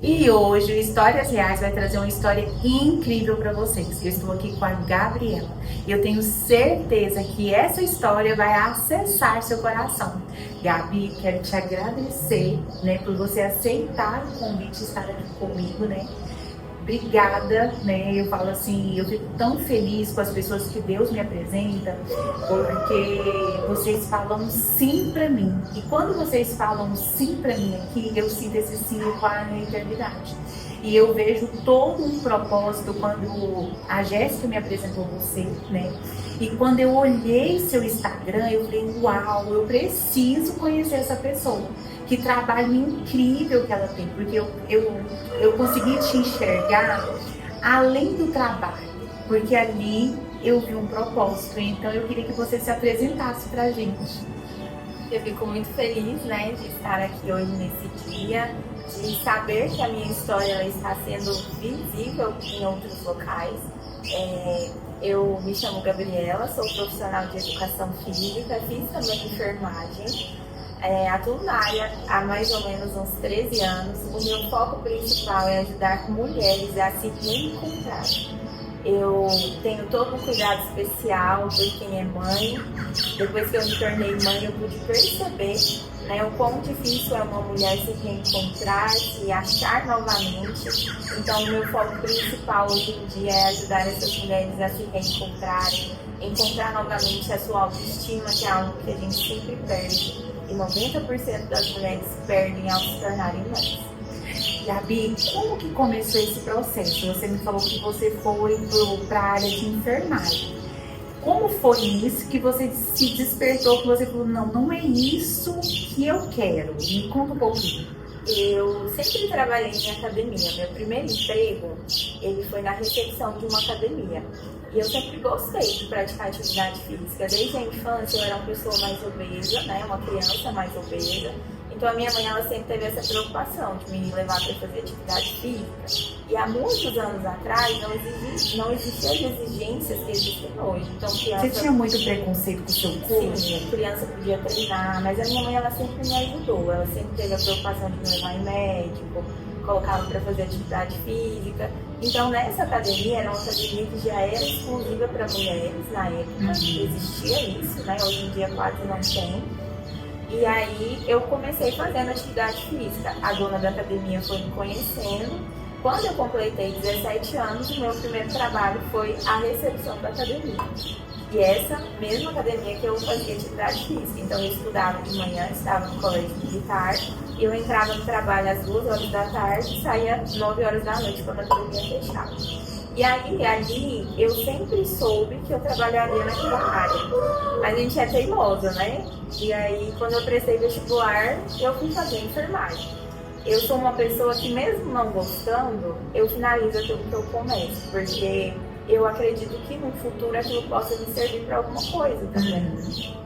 E hoje o Histórias Reais vai trazer uma história incrível para vocês. Eu estou aqui com a Gabriela e eu tenho certeza que essa história vai acessar seu coração. Gabi, quero te agradecer, por você aceitar o convite de estar aqui comigo, Obrigada, Eu falo assim, eu fico tão feliz com as pessoas que Deus me apresenta, porque vocês falam sim pra mim. E quando vocês falam sim pra mim aqui, eu sinto esse sim para a eternidade. E eu vejo todo um propósito quando a Jéssica me apresentou você, E quando eu olhei seu Instagram, eu falei, uau, eu preciso conhecer essa pessoa. Que trabalho incrível que ela tem, porque eu consegui te enxergar além do trabalho, porque ali eu vi um propósito, então eu queria que você se apresentasse pra gente. Eu fico muito feliz, de estar aqui hoje nesse dia, de saber que a minha história está sendo visível em outros locais. Eu me chamo Gabriela, sou profissional de educação física, fiz também enfermagem. Atuo na área há mais ou menos uns 13 anos. O meu foco principal é ajudar mulheres a se reencontrar. Eu tenho todo um cuidado especial por quem é mãe. Depois que eu me tornei mãe, eu pude perceber o quão difícil é uma mulher se reencontrar, se achar novamente. Então, o meu foco principal hoje em dia é ajudar essas mulheres a se reencontrarem, encontrar novamente a sua autoestima, que é algo que a gente sempre perde. E 90% das mulheres perdem ao se tornarem mães. Gabi, como que começou esse processo? Você me falou que você foi para a área de enfermagem. Como foi isso que você se despertou, que você falou, não é isso que eu quero? Me conta um pouquinho. Eu sempre trabalhei em academia. Meu primeiro emprego, ele foi na recepção de uma academia. E eu sempre gostei de praticar atividade física. Desde a infância eu era uma pessoa mais obesa, uma criança mais obesa. Então a minha mãe, ela sempre teve essa preocupação de me levar para fazer atividade física. E há muitos anos atrás não existiam as exigências que existem hoje. Então, Você tinha muito preconceito com o seu corpo? Sim, a criança podia treinar, mas a minha mãe, ela sempre me ajudou. Ela sempre teve a preocupação de me levar em médico, colocava para fazer atividade física. Então, nessa academia, era uma academia que já era exclusiva para mulheres na época. Existia isso, Hoje em dia quase não tem. E aí, eu comecei fazendo atividade física. A dona da academia foi me conhecendo. Quando eu completei 17 anos, o meu primeiro trabalho foi a recepção da academia. E essa mesma academia que eu fazia atividade física. Então, eu estudava de manhã, estava no colégio militar. E eu entrava no trabalho às 2 horas da tarde e saía às 9 horas da noite, quando a academia fechava. E aí, ali, eu sempre soube que eu trabalharia naquela área. Mas a gente é teimosa, E aí, quando eu prestei vestibular, eu fui fazer enfermagem. Eu sou uma pessoa que, mesmo não gostando, eu finalizo aquilo que eu começo. Porque eu acredito que no futuro aquilo possa me servir para alguma coisa também.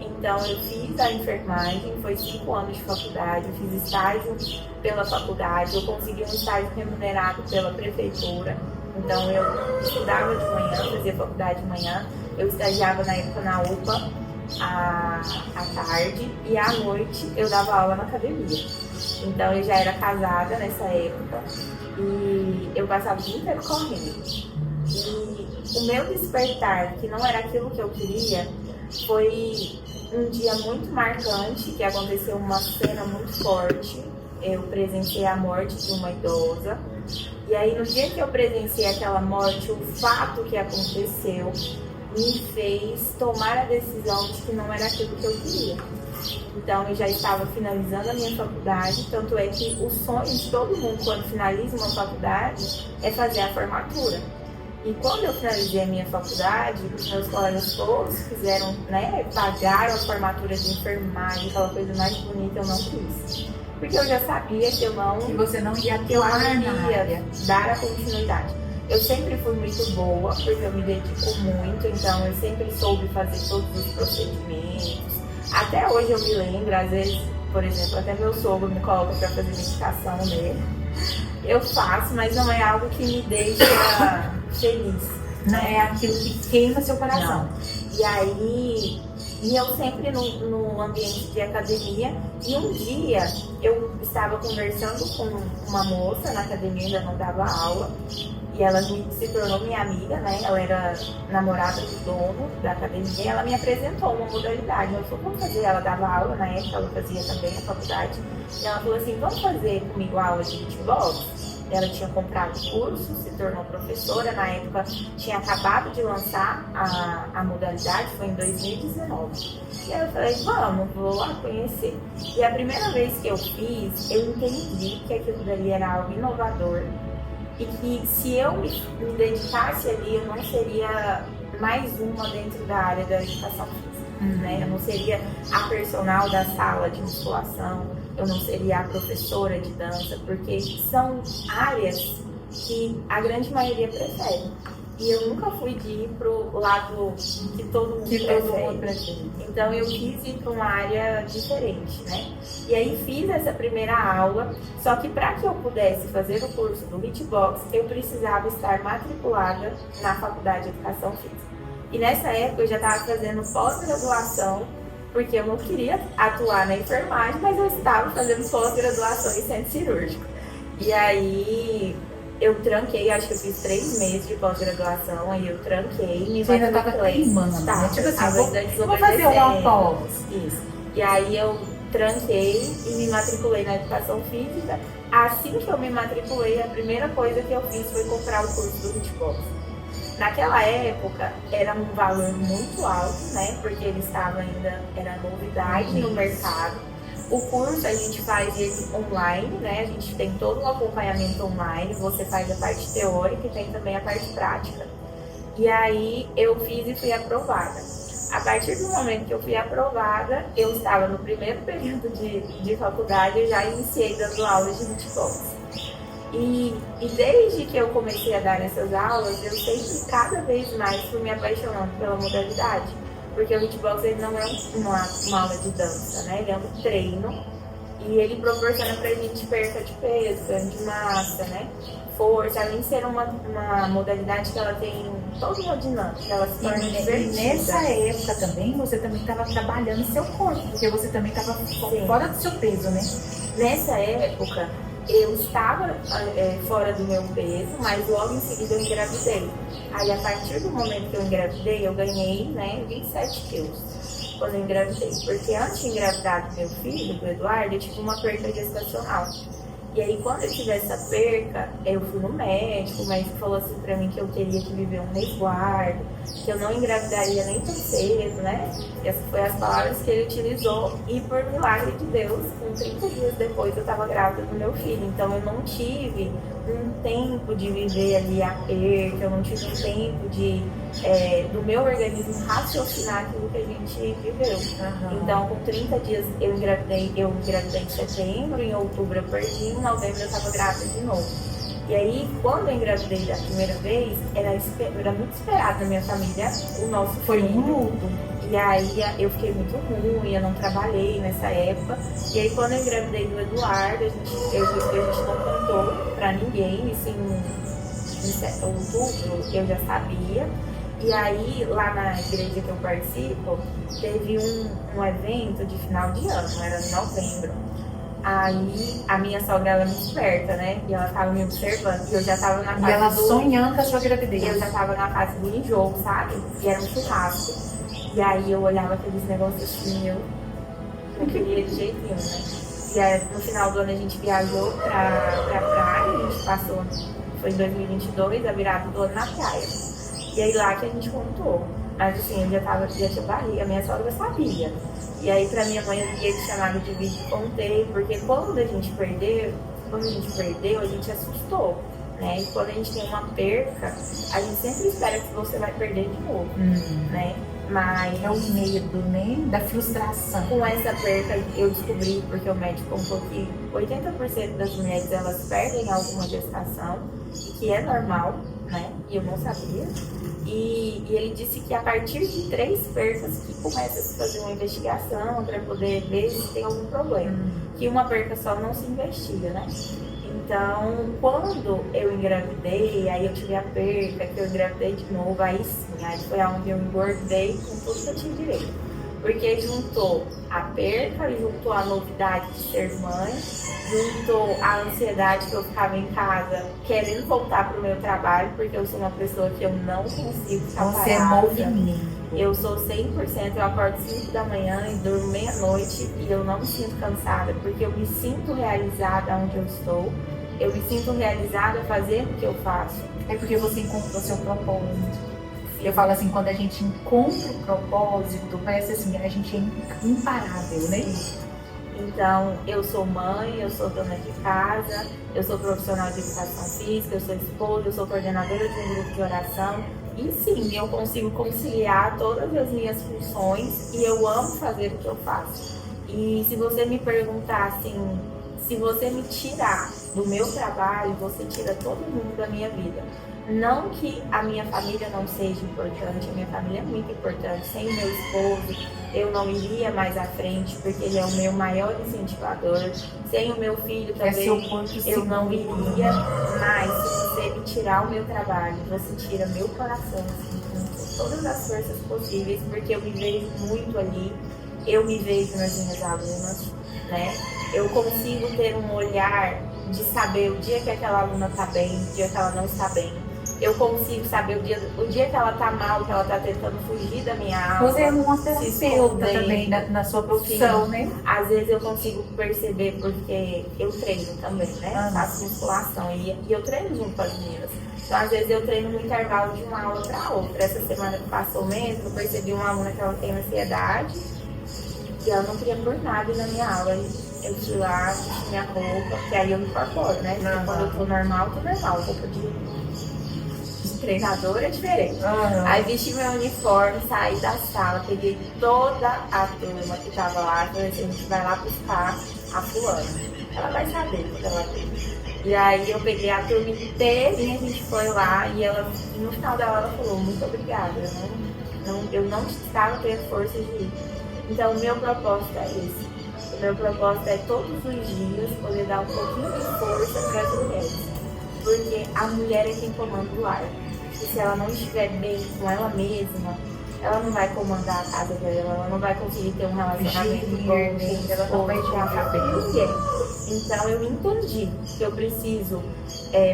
Então, eu fiz a enfermagem, foi 5 anos de faculdade, eu fiz estágio pela faculdade, eu consegui um estágio remunerado pela prefeitura. Então, eu estudava de manhã, fazia faculdade de manhã, eu estagiava na época na UPA à tarde e à noite eu dava aula na academia. Então, eu já era casada nessa época e eu passava o dia inteiro correndo. E o meu despertar, que não era aquilo que eu queria, foi um dia muito marcante, que aconteceu uma cena muito forte. Eu presenciei a morte de uma idosa. E aí, no dia que eu presenciei aquela morte, o fato que aconteceu me fez tomar a decisão de que não era aquilo que eu queria. Então, eu já estava finalizando a minha faculdade, tanto é que o sonho de todo mundo, quando finaliza uma faculdade, é fazer a formatura. E quando eu finalizei a minha faculdade, os meus colegas todos fizeram, pagaram a formatura de enfermagem, aquela coisa mais bonita, eu não quis. Porque eu já sabia que você não ia atuar na área, dar a continuidade. Eu sempre fui muito boa, porque eu me dedico muito, então eu sempre soube fazer todos os procedimentos. Até hoje eu me lembro, às vezes, por exemplo, até meu sogro me coloca para fazer medicação nele. Eu faço, mas não é algo que me deixa feliz. Não é aquilo que queima seu coração. Não. E aí, E eu sempre no ambiente de academia. E um dia eu estava conversando com uma moça na academia, ainda não dava aula. E ela se tornou minha amiga, né? Ela era namorada do dono da academia. Ela me apresentou uma modalidade. Eu falei, vamos fazer. Ela dava aula na época, ela fazia também na faculdade. E ela falou assim, vamos fazer comigo aula de beatbox? Ela tinha comprado curso, se tornou professora. Na época, tinha acabado de lançar a modalidade, foi em 2019. E aí eu falei, vamos, vou lá conhecer. E a primeira vez que eu fiz, eu entendi que aquilo dali era algo inovador. E que se eu me dedicasse ali, eu não seria mais uma dentro da área da educação física, né? Eu não seria a personal da sala de musculação, eu não seria a professora de dança, porque são áreas que a grande maioria prefere. E eu nunca fui de ir pro lado que todo mundo prefere. Então eu quis ir para uma área diferente, né? E aí fiz essa primeira aula, só que para que eu pudesse fazer o curso do Beatbox, eu precisava estar matriculada na Faculdade de Educação Física. E nessa época eu já estava fazendo pós-graduação, porque eu não queria atuar na enfermagem, mas eu estava fazendo pós-graduação em centro cirúrgico. E aí eu tranquei, acho que eu fiz 3 meses de pós-graduação, aí eu tranquei, me Você ainda estava teimando, né? Tipo assim, vou fazer uma pós. Isso. E aí eu tranquei e me matriculei na educação física. Assim que eu me matriculei, a primeira coisa que eu fiz foi comprar o curso do Beatbox. Naquela época era um valor muito alto, né? Porque ele estava ainda, era novidade no mercado. O curso a gente faz ele online, né? A gente tem todo um acompanhamento online, você faz a parte teórica e tem também a parte prática. E aí eu fiz e fui aprovada. A partir do momento que eu fui aprovada, eu estava no primeiro período de faculdade e já iniciei dando aulas de beatbox. E desde que eu comecei a dar essas aulas, eu sempre cada vez mais fui me apaixonando pela modalidade. Porque o beatbox ele não é uma aula de dança, né? Ele é um treino e ele proporciona pra gente perca de peso, ganho de massa, né? Força, além de ser uma modalidade que ela tem toda uma dinâmica, ela se torna divertida. E nessa época também, você também estava trabalhando seu corpo, porque você também estava fora do seu peso, né? Nessa época, eu estava fora do meu peso, mas logo em seguida eu engravidei. Aí, a partir do momento que eu engravidei, eu ganhei, né, 27 quilos quando eu engravidei. Porque antes de engravidar do meu filho, do Eduardo, eu tive uma perda gestacional. E aí, quando eu tive essa perca, eu fui no médico, o médico falou assim pra mim que eu teria que viver um resguardo, que eu não engravidaria nem tão cedo, né? Essas foram as palavras que ele utilizou. E por milagre de Deus, com 30 dias depois, eu estava grávida do meu filho. Então, eu não tive um tempo de viver ali a perca, eu não tive um tempo do meu organismo raciocinar aquilo que a gente viveu. Então, com 30 dias eu engravidei em setembro, em outubro eu perdi, em novembro eu estava grávida de novo. E aí, quando eu engravidei da primeira vez, era muito esperado na minha família o nosso filho. Foi um luto. E aí eu fiquei muito ruim, eu não trabalhei nessa época. E aí quando eu engravidei do Eduardo, a gente não contou pra ninguém, isso em outubro eu já sabia. E aí lá na igreja que eu participo, teve um evento de final de ano, era em novembro. Aí a minha sogra ela é muito esperta, né? E ela tava me observando. E eu já tava na fase. E ela sonhando com a sua gravidez. Eu já tava na fase do enjoo, sabe? E era um churrasco. E aí eu olhava aqueles negócios assim, eu não queria de jeito nenhum, né? E aí no final do ano a gente viajou pra praia, a gente passou, foi em 2022, a virada do ano na praia. E aí lá que a gente contou. Mas assim, eu já tinha barriga, a minha sogra sabia. E aí pra minha mãe eu liguei de chamada de vídeo e contei, porque quando a gente perdeu, a gente assustou, né? E quando a gente tem uma perca, a gente sempre espera que você vai perder de novo, né? Mas é o medo, né? Da frustração. Com essa perca eu descobri, porque o médico contou que 80% das mulheres elas perdem alguma gestação, que é normal, né? E eu não sabia. E ele disse que a partir de 3 percas que começa a se fazer uma investigação para poder ver se tem algum problema. Que uma perca só não se investiga, né? Então, quando eu engravidei, aí eu tive a perca, que eu engravidei de novo, aí sim, aí foi onde eu engordei com tudo que eu tinha direito. Porque juntou a perca, juntou a novidade de ser mãe, juntou a ansiedade que eu ficava em casa querendo voltar para o meu trabalho, porque eu sou uma pessoa que eu não consigo ficar Você é parada. movimento. Eu sou 100%, eu acordo 5 da manhã e durmo meia-noite e eu não me sinto cansada, porque eu me sinto realizada onde eu estou, eu me sinto realizada fazendo o que eu faço. É porque você encontrou seu propósito. Eu falo assim, quando a gente encontra o propósito, parece assim, a gente é imparável, né? Então, eu sou mãe, eu sou dona de casa, eu sou profissional de educação física, eu sou esposa, eu sou coordenadora de um grupo de oração. E sim, eu consigo conciliar todas as minhas funções e eu amo fazer o que eu faço. E se você me perguntar assim, se você me tirar do meu trabalho, você tira todo mundo da minha vida. Não que a minha família não seja importante, a minha família é muito importante. Sem o meu esposo, eu não iria mais à frente, porque ele é o meu maior incentivador. Sem o meu filho também, eu não iria. Mas se você me tirar o meu trabalho, você tira meu coração, assim, com todas as forças possíveis, porque eu me vejo muito ali, eu me vejo nas minhas alunas, né? Eu consigo ter um olhar de saber o dia que aquela aluna está bem, o dia que ela não está bem. Eu consigo saber o dia que ela tá mal, que ela tá tentando fugir da minha aula. Você é uma terapeuta também na sua profissão, sim, né? Às vezes eu consigo perceber porque eu treino também, né? Faço musculação e eu treino junto com as meninas. Então, às vezes eu treino no intervalo de uma aula para outra. Essa semana que passou mesmo, eu percebi uma aluna que ela tem ansiedade e ela não queria por nada ir na minha aula. Eu fui lá, vesti minha roupa, que aí eu me incorporo, né? Porque quando eu tô normal, roupa de treinador é diferente. Aí vesti meu uniforme, saí da sala, peguei toda a turma que tava lá, falei assim, a gente vai lá buscar a fulana. Ela vai saber quando ela vem. E aí eu peguei a turma inteira e a gente foi lá e ela, no final dela ela falou, muito obrigada, eu não estava tendo força de ir. Então o meu propósito é esse. O meu propósito é todos os dias poder dar um pouquinho de força para as mulheres. Porque a mulher é quem comanda o lar. E se ela não estiver bem com ela mesma, ela não vai comandar a casa dela, ela não vai conseguir ter um relacionamento bom, ela não vai saber ninguém. Então eu entendi que eu preciso,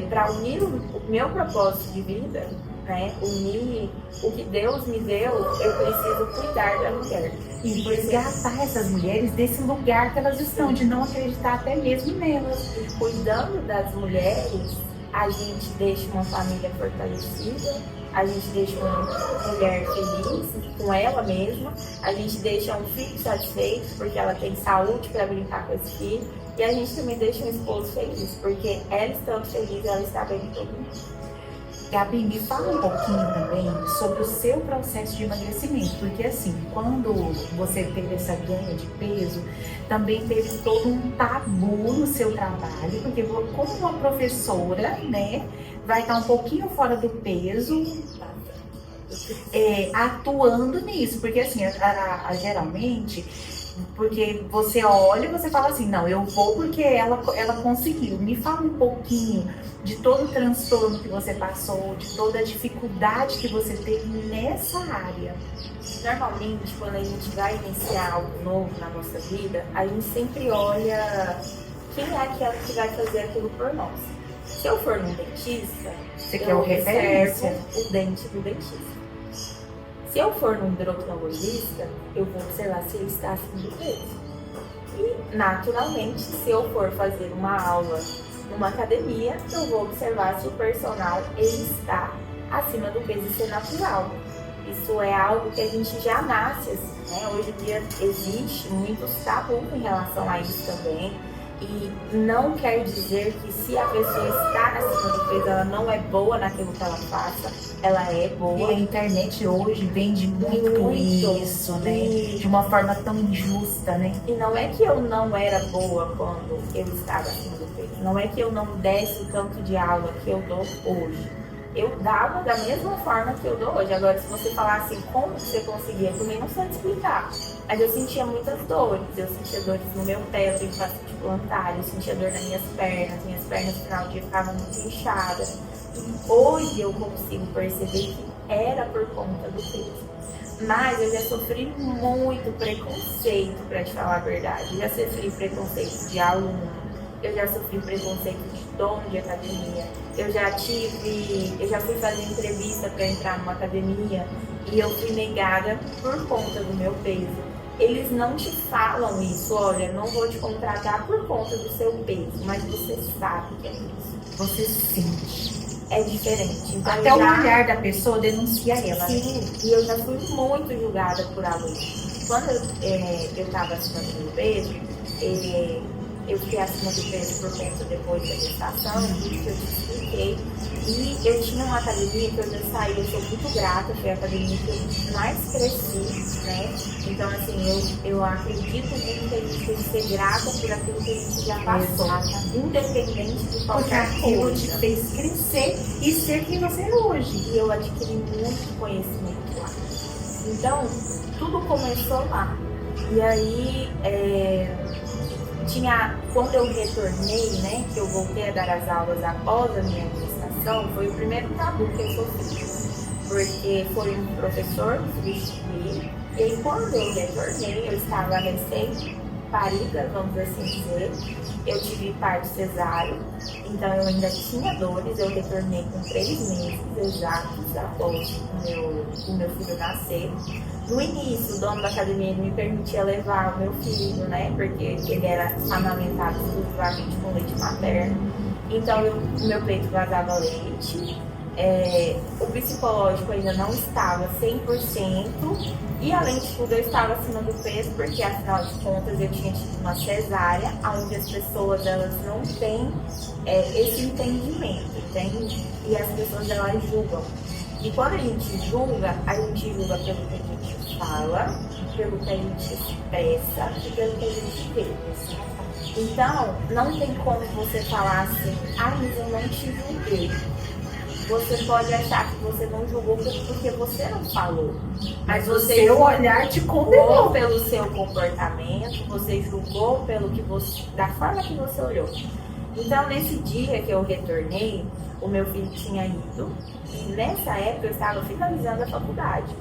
para unir o meu propósito de vida, né, unir o que Deus me deu, eu preciso cuidar da mulher. E resgatar essas mulheres desse lugar que elas estão, de não acreditar até mesmo nelas. E cuidando das mulheres, a gente deixa uma família fortalecida, a gente deixa uma mulher feliz com ela mesma, a gente deixa um filho satisfeito porque ela tem saúde para brincar com esse filho, e a gente também deixa um esposo feliz, porque ela estando feliz, ela está bem com todo mundo. Gabi, me fala um pouquinho também sobre o seu processo de emagrecimento, porque assim, quando você teve essa ganha de peso, também teve todo um tabu no seu trabalho, porque como uma professora, né, vai estar um pouquinho fora do peso, atuando nisso, porque assim, geralmente, porque você olha e você fala assim, não, eu vou porque ela conseguiu. Me fala um pouquinho de todo o transtorno que você passou, de toda a dificuldade que você teve nessa área. Normalmente, quando a gente vai iniciar algo novo na nossa vida, a gente sempre olha quem é aquela que vai fazer aquilo por nós. Se eu for num dentista, você quer o referência? O dente do dentista. Se eu for num endocrinologista, eu vou observar se ele está acima do peso. E, naturalmente, se eu for fazer uma aula numa academia, eu vou observar se o personal ele está acima do peso. Isso é natural. Isso é algo que a gente já nasce assim, né? Hoje em dia existe muitos tabus em relação a isso também. E não quer dizer que se a pessoa está acima do peso, ela não é boa naquilo que ela faça, ela é boa. E a internet hoje vende muito isso, né? De uma forma tão injusta, né? E não é que eu não era boa quando eu estava acima do peso, não é que eu não desse o tanto de aula que eu dou hoje. Eu dava da mesma forma que eu dou hoje. Agora, se você falar assim, como que você conseguia, eu também não sei te explicar. Mas eu sentia muitas dores. Eu sentia dores no meu pé, eu tenho bastante plantar, eu sentia dor nas minhas pernas no final do dia ficavam muito inchadas. E hoje eu consigo perceber que era por conta do peso. Mas eu já sofri muito preconceito, para te falar a verdade. Eu já sofri preconceito de aluno, eu já sofri preconceito de dono de academia, eu já fui fazer entrevista para entrar numa academia e eu fui negada por conta do meu peso. Eles não te falam isso, olha, não vou te contratar por conta do seu peso, mas você sabe que é isso. Você sente. É diferente. Então, até o olhar da pessoa denuncia ela. Sim, e eu já fui muito julgada por alunos. Quando eu estava acima do meu peso, eu fiquei acima do peso por conta depois da gestação, isso que eu te expliquei. E eu tinha uma academia que eu já saí, eu sou muito grata, foi a academia que eu mais cresci, né? Então, assim, eu acredito muito que a gente tem que ser grata por aquilo que a gente já passou, independente de qualquer coisa. Porque aquilo te coisa. fez crescer e ser quem você é hoje. E eu adquiri muito conhecimento lá. Então, tudo começou lá. E aí, quando eu retornei, né, que eu voltei a dar as aulas após a minha gestação, foi o primeiro tabu que eu sofri. Porque foi um professor que substituí, e aí quando eu retornei, eu estava recém-parida, vamos assim dizer, eu tive parto cesáreo, então eu ainda tinha dores, eu retornei com 3 meses exatos após o meu filho nascer. No início, o dono da academia me permitia levar o meu filho, né? Porque ele era amamentado exclusivamente com leite materno. Então, o meu peito vazava leite. O psicológico ainda não estava 100%. E, além de tudo, eu estava acima do peso, porque, afinal de contas, eu tinha tido uma cesárea, onde as pessoas elas não têm esse entendimento, entende? E as pessoas, elas julgam. E quando a gente julga pelo que a gente fala, pelo que a gente expressa e pelo que a gente vê. Então, não tem como você falar assim, mas eu não te julguei. Você pode achar que você não julgou porque você não falou. Mas o seu olhar te condenou pelo seu comportamento, você julgou da forma que você olhou. Então, nesse dia que eu retornei, o meu filho tinha ido e nessa época eu estava finalizando a faculdade.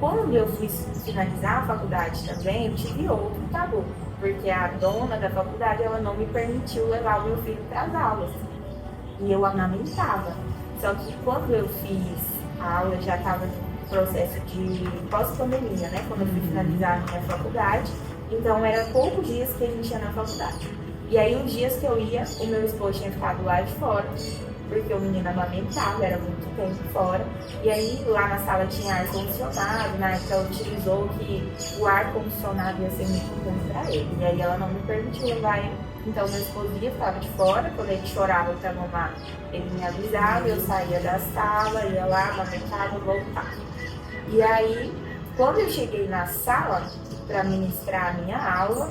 Quando eu fui finalizar a faculdade também, eu tive outro tabu, porque a dona da faculdade ela não me permitiu levar o meu filho para as aulas e eu amamentava. Só que quando eu fiz a aula, eu já estava no processo de pós-pandemia, né? Quando eu fui finalizar a minha faculdade, então eram poucos dias que a gente ia na faculdade. E aí, os dias que eu ia, o meu esposo tinha ficado lá de fora, porque o menino amamentava, era muito tempo fora. E aí, lá na sala tinha ar-condicionado, na época ela utilizou que o ar-condicionado ia ser muito ruim pra ele. E aí, ela não me permitiu levar ele. Então, meu esposo ficava de fora, quando ele chorava pra mamar, ele me avisava, eu saía da sala, ia lá, amamentava, voltava. E aí, quando eu cheguei na sala para ministrar a minha aula,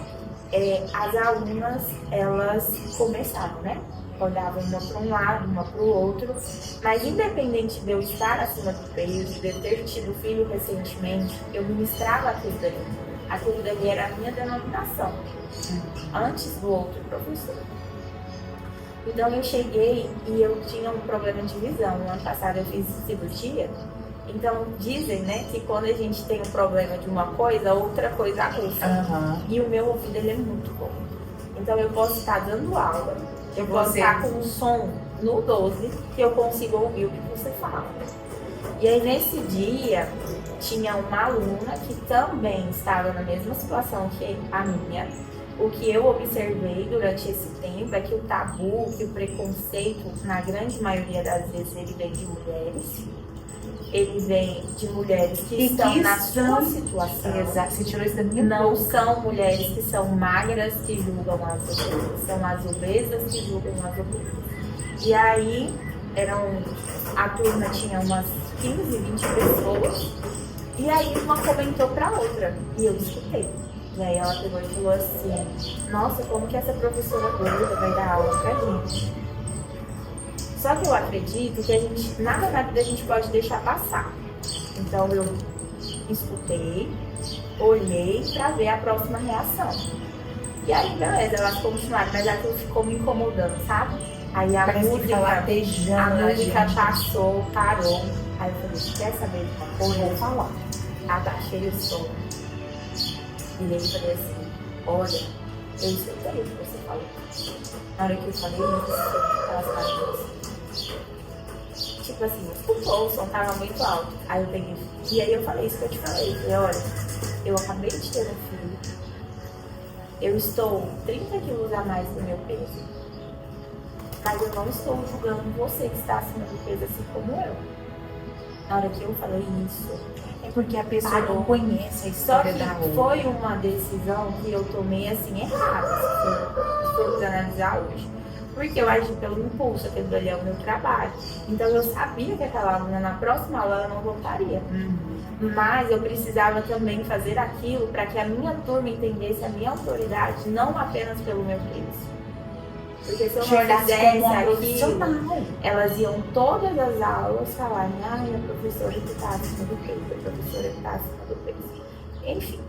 as alunas, elas começaram, né? Olhavam uma para um lado, uma para o outro, mas independente de eu estar acima do peso, de eu ter tido filho recentemente, eu ministrava aquilo dali. Aquilo dali era a minha denominação, antes do outro professor. Então eu cheguei e eu tinha um problema de visão. No ano passado eu fiz cirurgia. Então dizem, né, que quando a gente tem um problema de uma coisa, outra coisa aguça. E o meu ouvido ele é muito bom. Então eu posso estar dando aula, eu posso estar com um som no 12 que eu consigo ouvir o que você fala. E aí nesse dia tinha uma aluna que também estava na mesma situação que a minha. O que eu observei durante esse tempo é que o tabu, que o preconceito, na grande maioria das vezes, ele vem de mulheres. Ele vem de mulheres que estão na sua situação. Exato, você tirou isso da minha Não boca. são mulheres que são magras que julgam as obesas, são as obesas que julgam as obesas. E aí, a turma tinha umas 15, 20 pessoas, e aí uma comentou pra outra, e eu escutei. E aí ela pegou e falou assim, nossa, como que essa professora doida vai dar aula pra gente? Só que eu acredito que a gente, nada na vida a gente pode deixar passar. Então eu escutei, olhei pra ver a próxima reação. E aí, beleza, elas continuaram, mas aquilo ficou me incomodando, sabe? Aí a Parece que música, tá latejando a música gente. passou, parou. Aí eu falei, quer saber de uma coisa? Vou falar. Abaixei o som. Virei e falei assim, olha, eu escutei o que você falou. Na hora que eu falei isso, aquelas palavras. Tipo assim, escutou, o som tava muito alto. Aí eu peguei, e aí eu falei isso que eu te falei. Falei, olha, eu acabei de ter um filho. Eu estou 30 quilos a mais do meu peso. Mas eu não estou julgando você que está acima do peso assim como eu. Na hora que eu falei isso, É porque a pessoa parou. não conhece a Só história que da outra. foi uma decisão que eu tomei assim errada, se for analisar hoje. Porque eu agi pelo impulso, aquele ali é o meu trabalho. Então eu sabia que aquela aluna na próxima aula ela não voltaria. Mas eu precisava também fazer aquilo para que a minha turma entendesse a minha autoridade, não apenas pelo meu peso. Porque se eu não Olhasse fizesse como uma aquilo, profissional. elas iam todas as aulas falar, ai, a professora que está acima do peso, a professora que está acima do peso. Enfim.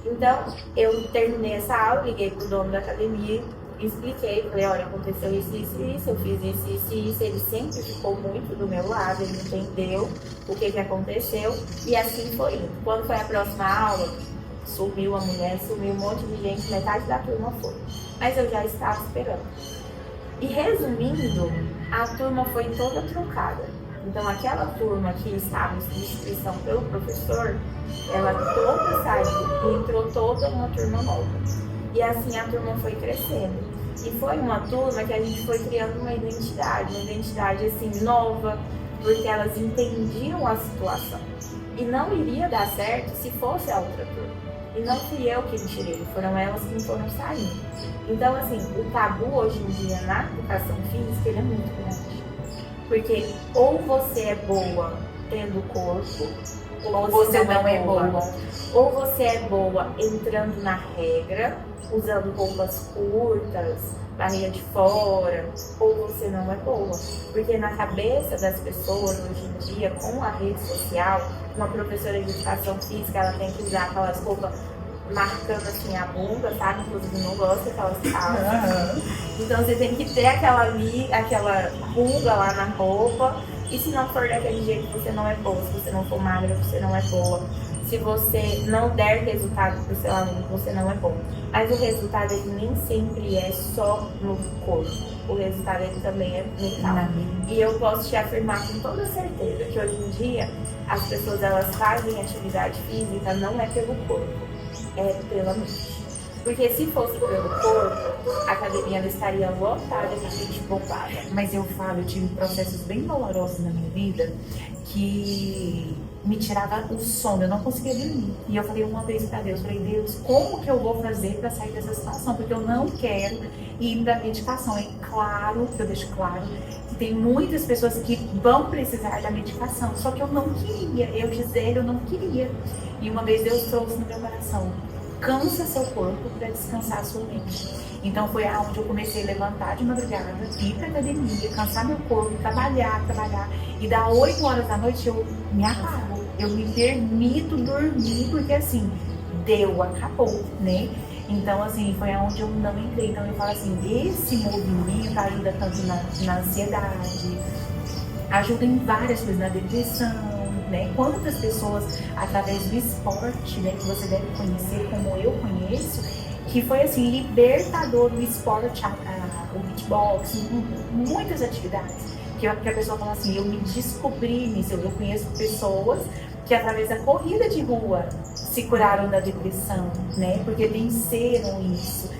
Então, eu terminei essa aula, liguei pro dono da academia, expliquei, falei, olha, aconteceu isso, eu fiz isso, ele sempre ficou muito do meu lado, ele entendeu o que aconteceu, e assim foi indo. Quando foi a próxima aula, sumiu a mulher, sumiu um monte de gente, metade da turma foi. Mas eu já estava esperando. E resumindo, a turma foi toda trocada. Então aquela turma que estava em substituição pelo professor, ela toda saiu e entrou toda uma turma nova. E assim a turma foi crescendo. E foi uma turma que a gente foi criando uma identidade assim nova, porque elas entendiam a situação. E não iria dar certo se fosse a outra turma. E não fui eu que tirei, foram elas que foram saindo. Então, assim, o tabu hoje em dia na educação física, ele é muito grande. Porque ou você é boa tendo corpo, ou você não é boa. Ou você é boa entrando na regra, usando roupas curtas, barriga de fora, ou você não é boa. Porque na cabeça das pessoas hoje em dia, com a rede social, uma professora de educação física, ela tem que usar aquelas roupas marcando assim a bunda, sabe? Inclusive não gosto daquelas calças. Então você tem que ter aquela ruga lá na roupa. E se não for daquele jeito, você não é boa. Se você não for magra, você não é boa. Se você não der resultado para o seu aluno, você não é bom. Mas o resultado ele nem sempre é só no corpo. O resultado ele também é mental. E eu posso te afirmar com toda certeza que hoje em dia as pessoas elas fazem atividade física não é pelo corpo, é pela mente. Porque se fosse pelo corpo, a academia ela estaria lotada de gente bombada. Mas eu falo, eu tive processos bem dolorosos na minha vida que me tirava o sono, eu não conseguia dormir. E eu falei uma vez pra Deus, falei, Deus, como que eu vou fazer pra sair dessa situação? Porque eu não quero ir da medicação. É claro, eu deixo claro, que tem muitas pessoas que vão precisar da medicação, só que eu não queria, eu não queria. E uma vez Deus trouxe no meu coração, cansa seu corpo para descansar a sua mente. Então foi aonde eu comecei a levantar de madrugada, ir pra academia, cansar meu corpo, trabalhar. E da 8 horas da noite eu me apago, eu me permito dormir, porque assim, acabou, né? Então assim, foi aonde eu não entrei. Então eu falo assim, esse movimento ajuda tanto na ansiedade, ajuda em várias coisas, na depressão. Né? Quantas pessoas, através do esporte, né, que você deve conhecer, como eu conheço, que foi assim, libertador do esporte, o beatbox, muitas atividades, que a pessoa fala assim, eu me descobri nisso, eu conheço pessoas que através da corrida de rua se curaram da depressão, né? Porque venceram isso.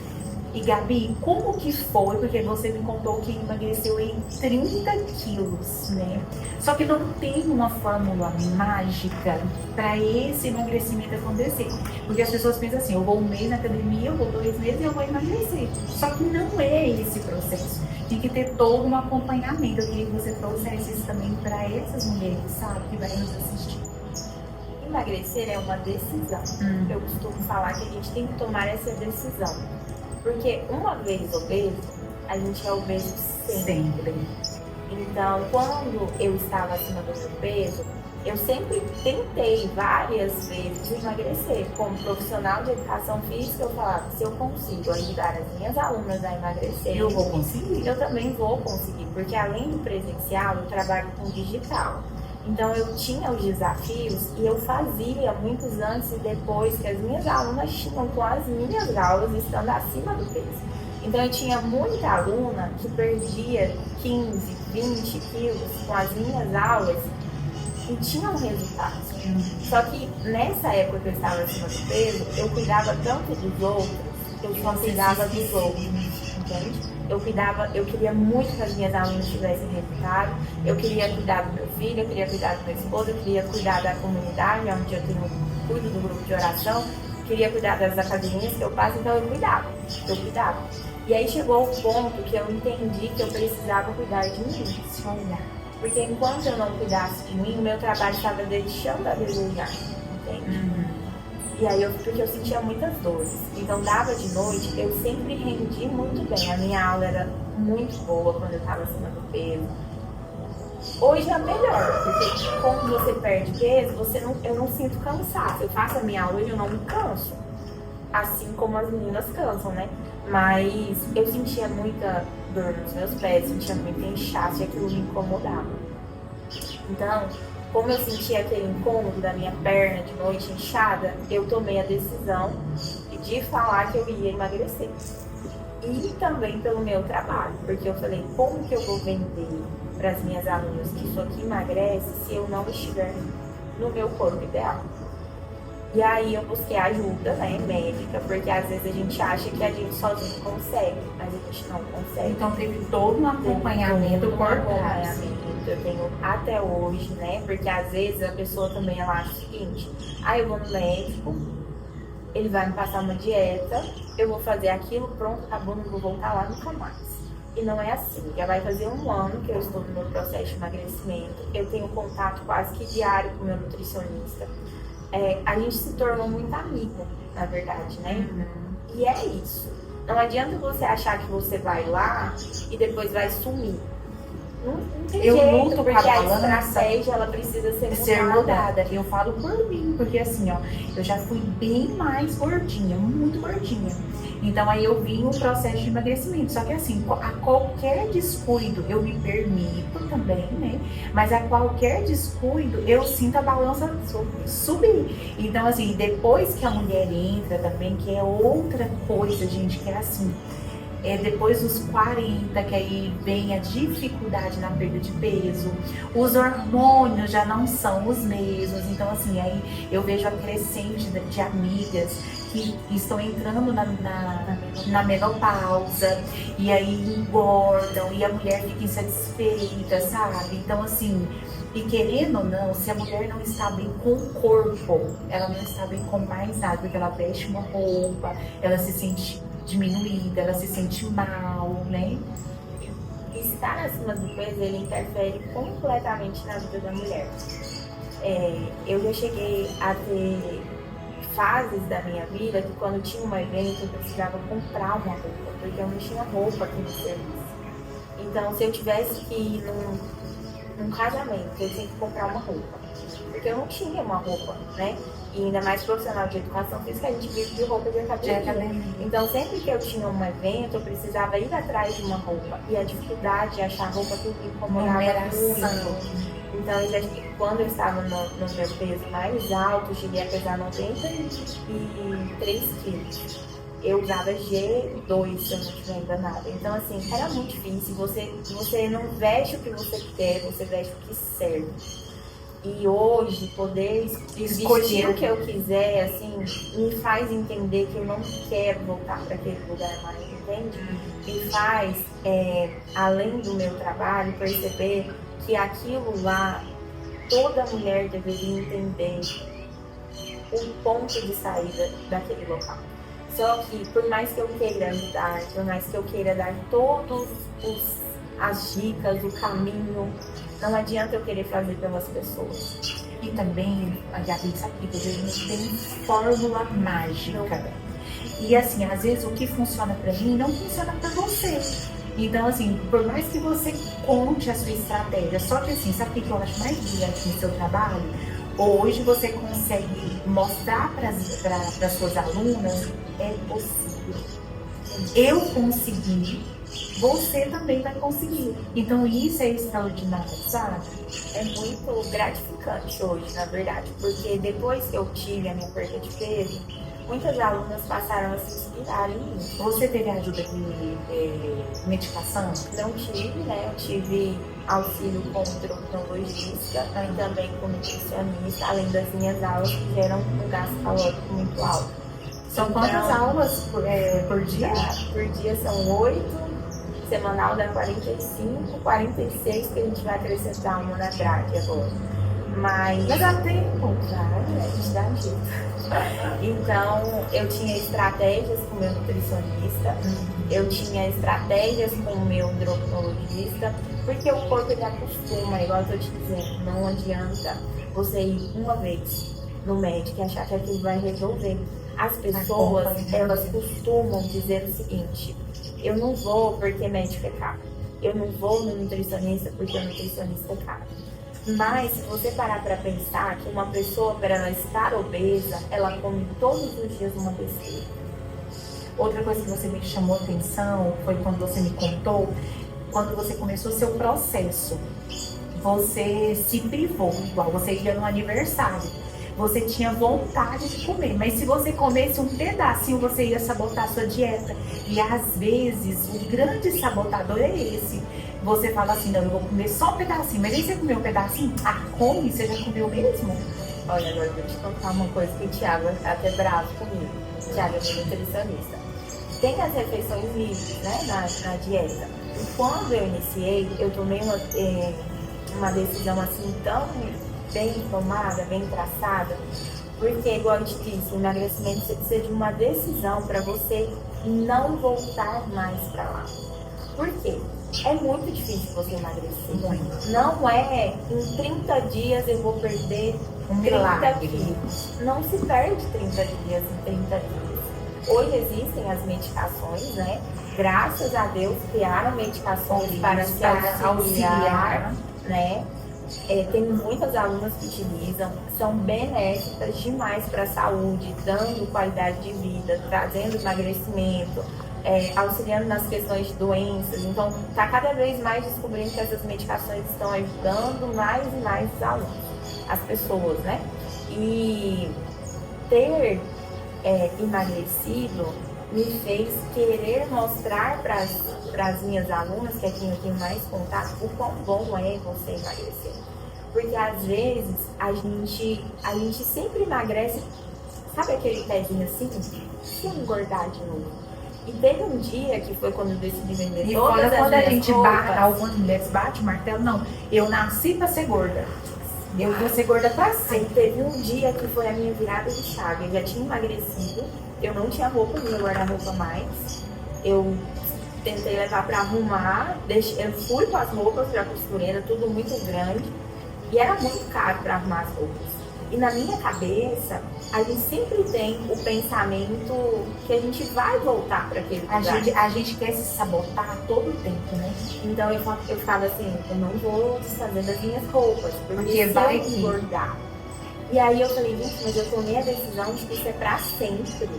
E Gabi, como que foi? Porque você me contou que emagreceu em 30 quilos, né? Só que não tem uma fórmula mágica para esse emagrecimento acontecer. Porque as pessoas pensam assim, eu vou um mês na academia, eu vou 2 meses e eu vou emagrecer. Só que não é esse processo. Tem que ter todo um acompanhamento. Eu queria que você trouxesse isso também para essas mulheres, sabe? Que vai nos assistir. Emagrecer é uma decisão. Eu costumo falar que a gente tem que tomar essa decisão. Porque uma vez obeso, a gente é obeso sempre. Então, quando eu estava acima do meu peso, eu sempre tentei várias vezes emagrecer. Como profissional de educação física, eu falava, se eu consigo ajudar as minhas alunas a emagrecer, Eu vou conseguir. eu também vou conseguir, porque além do presencial, eu trabalho com digital. Então eu tinha os desafios e eu fazia muitos antes e depois que as minhas alunas tinham com as minhas aulas estando acima do peso. Então eu tinha muita aluna que perdia 15, 20 quilos com as minhas aulas e tinham resultados. Só que nessa época que eu estava acima do peso, eu cuidava tanto dos outros, eu só cuidava dos outros, entende? Eu queria muito que as minhas alunas tivessem resultado, eu queria cuidar do meu filho, eu queria cuidar do meu esposo, eu queria cuidar da comunidade, onde eu cuido do grupo de oração, queria cuidar das academias que eu faço, então eu cuidava. E aí chegou o ponto que eu entendi que eu precisava cuidar de mim. Porque enquanto eu não cuidasse de mim, o meu trabalho estava deixando a desejar, entende? E aí, porque eu sentia muitas dores. Então, dava de noite, eu sempre rendi muito bem. A minha aula era muito boa quando eu estava acima do peso. Hoje é melhor, porque quando você perde peso, eu não sinto cansaço. Eu faço a minha aula e eu não me canso. Assim como as meninas cansam, né? Mas eu sentia muita dor nos meus pés, sentia muito inchaço e aquilo me incomodava. Então, como eu sentia aquele incômodo da minha perna de noite inchada, eu tomei a decisão de falar que eu ia emagrecer. E também pelo meu trabalho, porque eu falei, como que eu vou vender para as minhas alunas que isso aqui emagrece se eu não estiver no meu corpo ideal? E aí eu busquei ajuda, né, médica, porque às vezes a gente acha que a gente sozinho consegue, mas a gente não consegue. Então teve todo um acompanhamento por trás. Eu tenho até hoje, né, porque às vezes a pessoa também ela acha o seguinte, eu vou no médico, ele vai me passar uma dieta, eu vou fazer aquilo, pronto, acabou, não vou voltar lá nunca mais. E não é assim, já vai fazer 1 ano que eu estou no meu processo de emagrecimento, eu tenho contato quase que diário com o meu nutricionista. A gente se tornou muito amigo, na verdade, né? E é isso. Não adianta você achar que você vai lá e depois vai sumir. Não tem jeito, porque a estratégia ela precisa ser mudada. Eu falo por mim, porque assim, ó, eu já fui bem mais gordinha, muito gordinha. Então aí eu vim o processo de emagrecimento. Só que assim, a qualquer descuido, eu me permito também, né? Mas a qualquer descuido, eu sinto a balança subir. Então assim, depois que a mulher entra também, que é outra coisa, gente, que é assim... depois dos 40, que aí vem a dificuldade na perda de peso, os hormônios já não são os mesmos, então assim, aí eu vejo a crescente de amigas que estão entrando na menopausa, e aí engordam, e a mulher fica insatisfeita, sabe? Então assim, e querendo ou não, se a mulher não está bem com o corpo, ela não está bem com mais nada, porque ela veste uma roupa, ela se sente diminuída, ela se sente mal, né? Estar acima do peso, ele interfere completamente na vida da mulher. Eu já cheguei a ter fases da minha vida que quando tinha um evento eu precisava comprar uma roupa, porque eu não tinha roupa aqui no serviço. Então, se eu tivesse que ir num casamento, eu tinha que comprar uma roupa, porque eu não tinha uma roupa, né? E ainda mais profissional de educação física, a gente vive de roupa de academia. Então, sempre que eu tinha um evento, eu precisava ir atrás de uma roupa. E a dificuldade de achar roupa que me incomodava muito. Então, quando eu estava no meu peso mais alto, cheguei a pesar 93 quilos. Eu usava G2, se eu não estiver enganada. Então, assim, era muito difícil. Você não veste o que você quer, você veste o que serve. E hoje, poder escolher o que eu quiser, assim, me faz entender que eu não quero voltar para aquele lugar mais, entende? Me faz, além do meu trabalho, perceber que aquilo lá, toda mulher deveria entender o ponto de saída daquele local. Só que, por mais que eu queira ajudar, por mais que eu queira dar todas as dicas, o caminho, não adianta eu querer fazer pelas pessoas. E também, a Gabi sabe que a gente tem fórmula mágica. E assim, às vezes o que funciona pra mim não funciona pra você. Então, assim, por mais que você conte a sua estratégia, só que assim, sabe o que eu acho mais brilhante no seu trabalho? Hoje você consegue mostrar para as suas alunas, é possível. Eu consegui, você também vai conseguir. Então isso é extraordinário, sabe? É muito gratificante hoje, na verdade, porque depois que eu tive a minha perda de peso, muitas alunas passaram a se inspirar em mim. Você teve ajuda de medicação? Não tive, né? Eu tive auxílio com endocrinologista e também com nutricionista, além das minhas aulas que geram um gasto calórico muito alto. São quantas aulas por dia? Por dia são 8, semanal dá 45, 46 que a gente vai acrescentar uma na grade agora. Mas dá tempo. A gente dá um jeito. Então, eu tinha estratégias com o meu nutricionista, eu tinha estratégias com o meu endocrinologista, porque o corpo ele acostuma, igual eu tô te dizendo, não adianta você ir uma vez no médico e achar que aquilo vai resolver. As pessoas, elas costumam dizer o seguinte: eu não vou porque médico é caro, eu não vou no nutricionista porque o nutricionista é caro. Mas se você parar para pensar que uma pessoa, para ela estar obesa, ela come todos os dias uma besteira. Outra coisa que você me chamou a atenção foi quando você me contou, quando você começou o seu processo, você se privou, igual você ia no aniversário. Você tinha vontade de comer, mas se você comesse um pedacinho, você ia sabotar a sua dieta. E às vezes, o grande sabotador é esse. Você fala assim, não, eu vou comer só um pedacinho. Mas aí você comeu um pedacinho? Ah, come, você já comeu mesmo? Olha, agora eu vou te contar uma coisa que o Thiago vai ficar até bravo comigo. O Thiago é meu nutricionista. Tem as refeições livres, né, na dieta. E quando eu iniciei, eu tomei uma decisão assim tão bem tomada, bem traçada, porque, igual eu te disse, o emagrecimento precisa de uma decisão para você não voltar mais para lá. Por quê? É muito difícil você emagrecer. Não é em 30 dias eu vou perder 30 quilos. Não se perde 30 dias em 30 dias. Hoje existem as medicações, né? Graças a Deus criaram medicações para se auxiliar, né? Tem muitas alunas que utilizam, são benéficas demais para a saúde, dando qualidade de vida, trazendo emagrecimento, auxiliando nas questões de doenças. Então, está cada vez mais descobrindo que essas medicações estão ajudando mais e mais os alunos, as pessoas, né? E ter emagrecido me fez querer mostrar para as minhas alunas, que é quem eu tenho mais contato, o quão bom é você emagrecer. Porque às vezes a gente sempre emagrece, sabe aquele pezinho assim, sem engordar de novo. E teve um dia que foi quando eu decidi vender e todas as quando a minhas gente roupas. algumas mulheres bate o martelo, não, eu nasci pra ser gorda. Eu vou ser gorda pra Aí sempre. teve um dia que foi a minha virada de chave. Eu já tinha emagrecido, eu não tinha roupa, não ia guardar roupa mais. Eu tentei levar pra arrumar, eu fui com as roupas pra costureira, tudo muito grande. E era muito caro pra arrumar as roupas. E na minha cabeça, a gente sempre tem o pensamento que a gente vai voltar para aquele lugar. A gente quer se sabotar todo o tempo, né? Então eu ficava assim, eu não vou desfazer das minhas roupas, porque vai eu engordar. E aí eu falei, gente, mas eu tomei a decisão de que isso é pra sempre.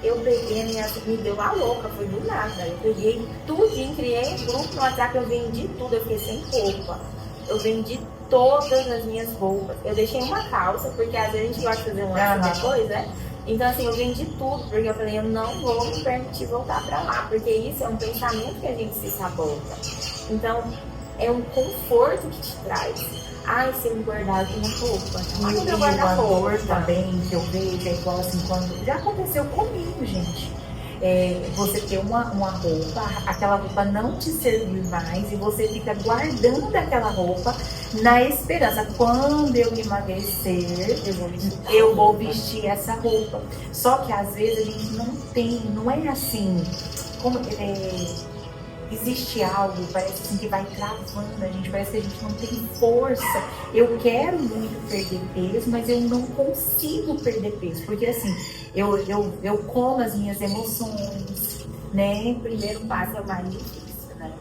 Eu peguei me deu uma louca, foi do nada. Eu peguei tudo, criei um grupo no WhatsApp, eu vendi tudo, eu fiquei sem roupa. Eu vendi todas as minhas roupas. Eu deixei uma calça, porque às vezes a gente gosta de fazer um antes depois, né? Então assim, eu vendi tudo, porque eu falei, eu não vou me permitir voltar pra lá, porque isso é um pensamento que a gente se sabota. Então, é um conforto que te traz. Ai, se eu engordar, eu tenho roupa. E o valor também que eu vejo é igual assim, quando já aconteceu comigo, gente. Você ter uma roupa, aquela roupa não te servir mais e você fica guardando aquela roupa na esperança, quando eu emagrecer, eu vou vestir essa roupa. Só que às vezes a gente não é assim, como existe algo, parece assim que vai travando a gente, parece que a gente não tem força. Eu quero muito perder peso, mas eu não consigo perder peso, porque assim, eu como as minhas emoções, né? O primeiro passo é o mais difícil, né?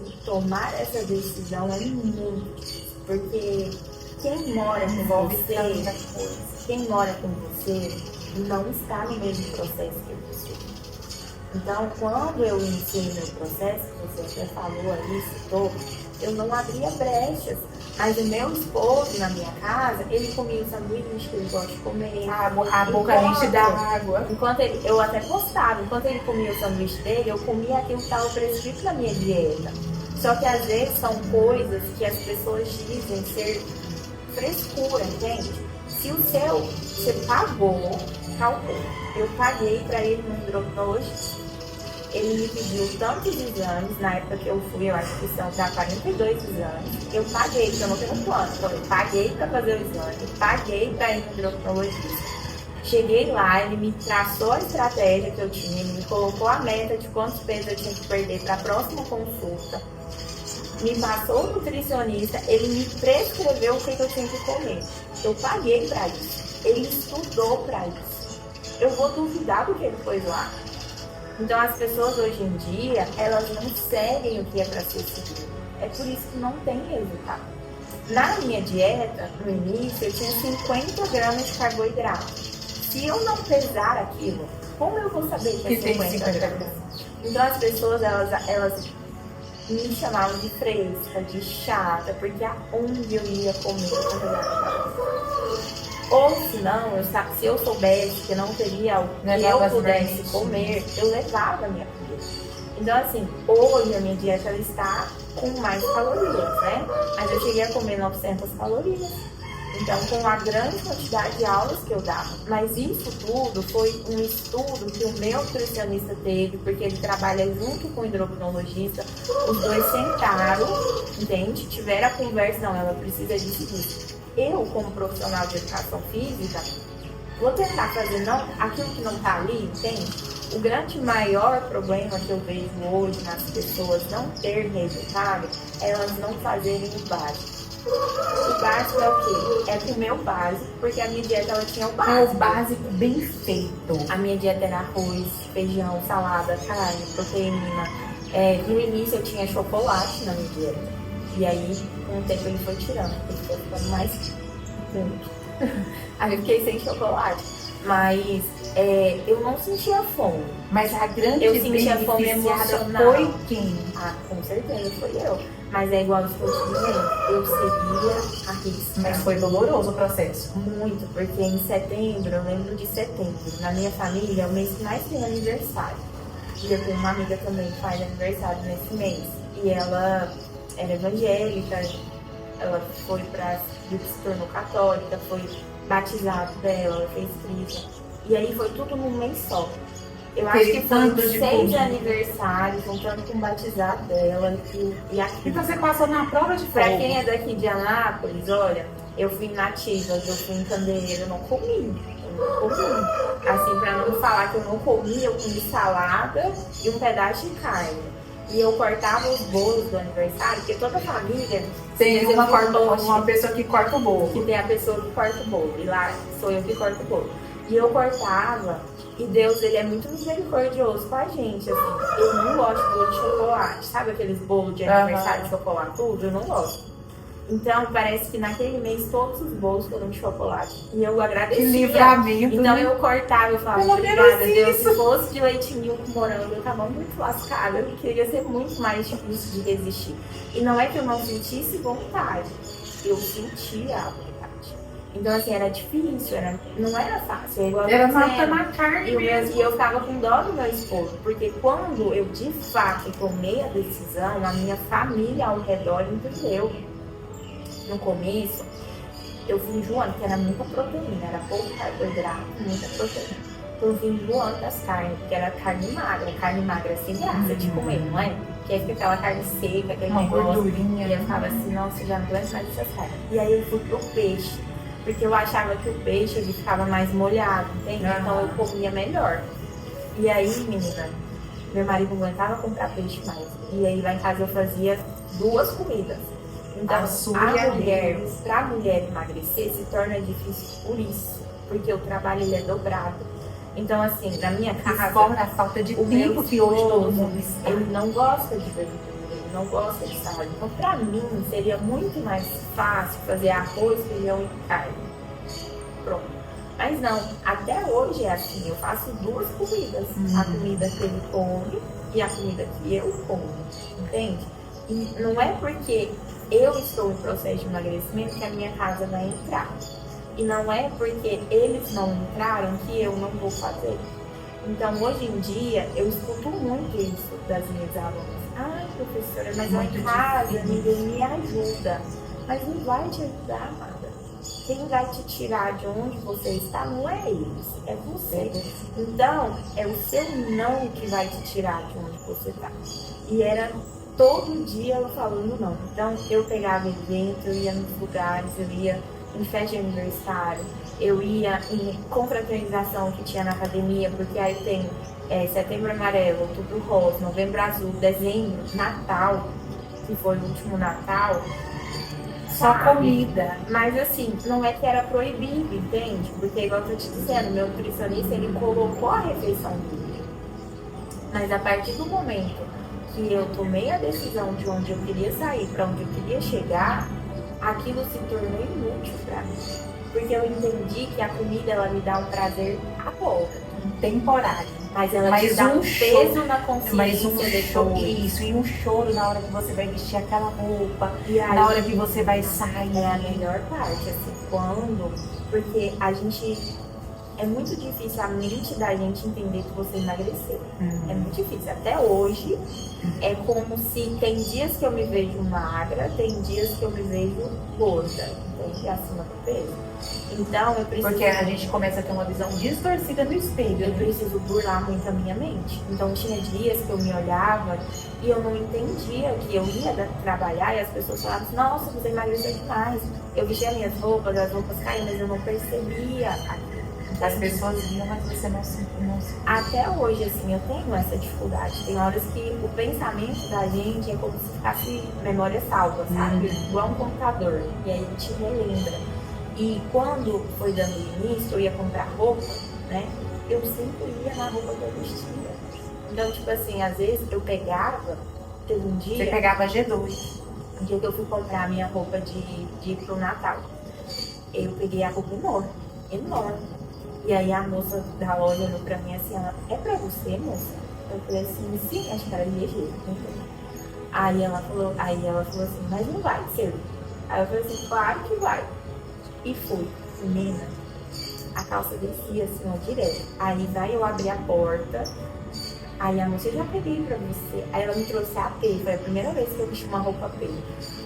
E tomar essa decisão é muito difícil, porque quem mora com você, quem mora com você não está no mesmo processo que você. Então, quando eu iniciei meu processo, você até falou aí, citou, eu não abria brechas. Mas o meu esposo, na minha casa, ele comia o sanduíche que ele gosta de comer. A boca enche da água. Eu até postava, enquanto ele comia o sanduíche dele, eu comia aquilo que estava prescrito na minha dieta. Só que às vezes são coisas que as pessoas dizem ser frescura, entende? Se o seu, você pagou, calcula. Eu paguei para ir no endocrinologista. Ele me pediu tantos exames, na época que eu fui, eu acho que são já 42 exames. Eu paguei, porque eu não tenho plano. Então, eu paguei para fazer o exame, paguei para ir no endocrinologista. Cheguei lá, ele me traçou a estratégia que eu tinha, ele me colocou a meta de quantos pesos eu tinha que perder para a próxima consulta. Me passou o nutricionista, ele me prescreveu o que eu tinha que comer. Eu paguei para isso. Ele estudou para isso. Eu vou duvidar do que ele pôs lá. Então, as pessoas hoje em dia, elas não seguem o que é para ser seguido. É por isso que não tem resultado. Na minha dieta, no início, eu tinha 50 gramas de carboidrato. Se eu não pesar aquilo, como eu vou saber que é 50 gramas? Então, as pessoas, elas me chamavam de fresca, de chata, porque aonde eu ia comer ou se não, se eu soubesse que não teria o que eu pudesse comer, eu levava a minha comida. Então, assim, hoje a minha dieta ela está com mais calorias, né? Mas eu cheguei a comer 900 calorias. Então, com a grande quantidade de aulas que eu dava. Mas isso tudo foi um estudo que o meu nutricionista teve, porque ele trabalha junto com o endocrinologista. Os dois sentaram, entende? Tiveram a conversa, não, ela precisa disso. Eu, como profissional de educação física, vou tentar fazer aquilo que não está ali, entende? O grande maior problema que eu vejo hoje nas pessoas não ter resultado é elas não fazerem o básico. O básico é o quê? É comer o básico, porque a minha dieta ela tinha o básico. É o básico bem feito. A minha dieta era arroz, feijão, salada, carne, proteína. No início eu tinha chocolate na minha dieta. E aí, com o tempo ele foi tirando, porque ele foi ficando mais muito. Aí eu fiquei sem chocolate. Mas eu não sentia fome. Mas a grande eu sentia fome emocional. Foi quem? Ah, com certeza foi eu. Mas é igual eu estou te dizendo, eu seguia a risca. Mas foi doloroso o processo? Muito, porque em setembro, eu lembro de setembro, na minha família é o mês que mais tem aniversário. E eu tenho uma amiga também que faz aniversário nesse mês. E ela era evangélica, ela foi se tornou católica, foi batizado dela, ela fez crisma. E aí foi tudo num mês só. Eu acho que foi 6 aniversários, juntando com o batizado dela e aqui. Então você passou na prova de fogo. Pra quem é daqui de Anápolis, olha, eu fui em Nativas, eu fui em Candeeiro, eu não comi. Assim, pra não falar que eu não comi, eu comi salada e um pedaço de carne. E eu cortava os bolos do aniversário, porque toda família tem uma pessoa que corta o bolo. Que tem a pessoa que corta o bolo. E lá sou eu que corto o bolo. E eu cortava, e Deus, ele é muito misericordioso com a gente, assim. Eu não gosto de bolo de chocolate. Sabe aqueles bolos de aniversário de chocolate tudo? Eu não gosto. Então, parece que naquele mês todos os bolos foram de chocolate. E eu agradecia. Que livramento, então né? eu cortava, eu falava, obrigada, Deus. Se fosse de leite ninho com morango, eu tava muito lascada. Eu queria ser muito mais difícil de resistir. E não é que eu não sentisse vontade. Eu sentia a vontade. Então, assim, era difícil, não era fácil. Era mata na carne mesmo. E eu ficava com dó do meu esposo. Porque quando eu, de fato, tomei a decisão, a minha família ao redor entendeu. No começo, eu fui enjoando, porque era muita proteína, era pouco carboidrato, muita proteína. Então eu fui enjoando das carnes, porque era carne magra sem graça de comer, não é? Que aí fica aquela carne seca, aquele gordurinha. E eu ficava assim, nossa, já não aguento mais essas carnes. E aí eu fui pro peixe, porque eu achava que o peixe ele ficava mais molhado, entende? Então eu comia melhor. E aí, menina, meu marido não aguentava comprar peixe mais. E aí lá em casa eu fazia 2 comidas. Então, para a mulher emagrecer se torna difícil por isso, porque o trabalho ele é dobrado. Então, assim, na minha casa, Fora a falta de o tempo meu que hoje todo esposo, mundo está. ele não gosta de verdura, ele não gosta de salada. Então, pra mim, seria muito mais fácil fazer arroz, feijão e carne. Pronto. Mas não, até hoje é assim, eu faço duas comidas. A comida que ele come e a comida que eu como, entende? E não é porque eu estou em processo de emagrecimento que a minha casa vai entrar. E não é porque eles não entraram que eu não vou fazer. Então, hoje em dia, eu escuto muito isso das minhas alunas. Ai, professora, mas lá em casa ninguém me ajuda. Mas não vai te ajudar, amada. Quem vai te tirar de onde você está não é eles, é você. Então, é o seu não que vai te tirar de onde você está. E era todo dia ela falando não. Então, eu pegava evento, eu ia nos lugares, eu ia em festa de aniversário, eu ia em confraternização que tinha na academia, porque aí tem Setembro Amarelo, Outubro Rosa, Novembro Azul, Dezembro, Natal, que foi o último Natal. Só comida. Mas assim, não é que era proibido, entende? Porque, igual eu tô te dizendo, meu nutricionista, ele colocou a refeição dele. Mas a partir do momento que eu tomei a decisão de onde eu queria sair, para onde eu queria chegar, aquilo se tornou inútil para mim. Porque eu entendi que a comida, ela me dá um prazer agora. Temporário. Mas ela te dá um peso na consciência. Mas um choro, depois. isso, e um choro na hora que você vai vestir aquela roupa, E aí, na hora que você vai sair. é a melhor parte, assim, quando... Porque a gente... É muito difícil a mente da gente entender que você emagreceu. É muito difícil. Até hoje, é como se tem dias que eu me vejo magra, tem dias que eu me vejo gorda, entende? Acima do peso. Então, eu preciso... Porque a gente começa a ter uma visão distorcida do espelho. Eu preciso burlar muito a minha mente. Então, tinha dias que eu me olhava e eu não entendia que eu ia trabalhar e as pessoas falavam assim, nossa, você emagreceu demais. Eu vestia minhas roupas, as roupas caíam, mas eu não percebia aquilo. As pessoas viam, mas você não se... Até hoje, assim, eu tenho essa dificuldade. Tem horas que o pensamento da gente é como se ficasse memória salva, sabe? Igual um computador. E aí ele te relembra. E quando foi dando início, eu ia comprar roupa, né? Eu sempre ia na roupa que eu vestia. Então, tipo assim, às vezes eu pegava, teve um dia... Você pegava G2. Um dia que eu fui comprar a minha roupa de ir pro Natal. Eu peguei a roupa enorme, enorme. E aí a moça da loja olhou pra mim assim, ela, é pra você, moça? Eu falei assim, sim, acho que era ligeiro. Aí ela falou assim, mas não vai ser. Aí eu falei assim, claro que vai. E fui. Menina, a calça descia assim, ó, direto. Aí vai eu abrir a porta. Aí a moça, eu já peguei pra você. Aí ela me trouxe a P, foi a primeira vez que eu vesti uma roupa P.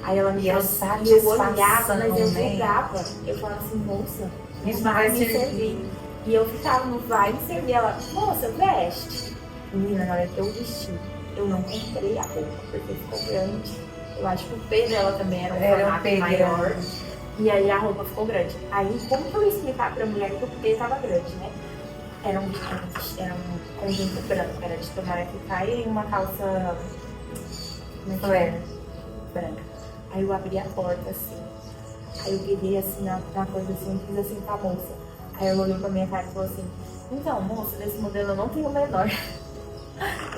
Aí ela me trouxe, e eu olhava, mas eu julgava. Eu falava assim, moça, isso vai me servir. E eu ficava no vai me servir. Ela, moça, veste. Menina, na hora que eu vesti, eu não comprei a roupa, porque ficou grande. Eu acho que o P dela também era um formato maior. Grande. E aí a roupa ficou grande. Aí, como que eu ia explicar pra mulher que o P tava grande, né? Era um conjunto branco, era de tomara que caia e uma calça flare branca. Aí eu abri a porta assim. Aí eu peguei assim na coisa assim, fiz assim com a moça. Aí ela olhou pra minha cara e falou assim, então, moça, desse modelo eu não tenho o menor.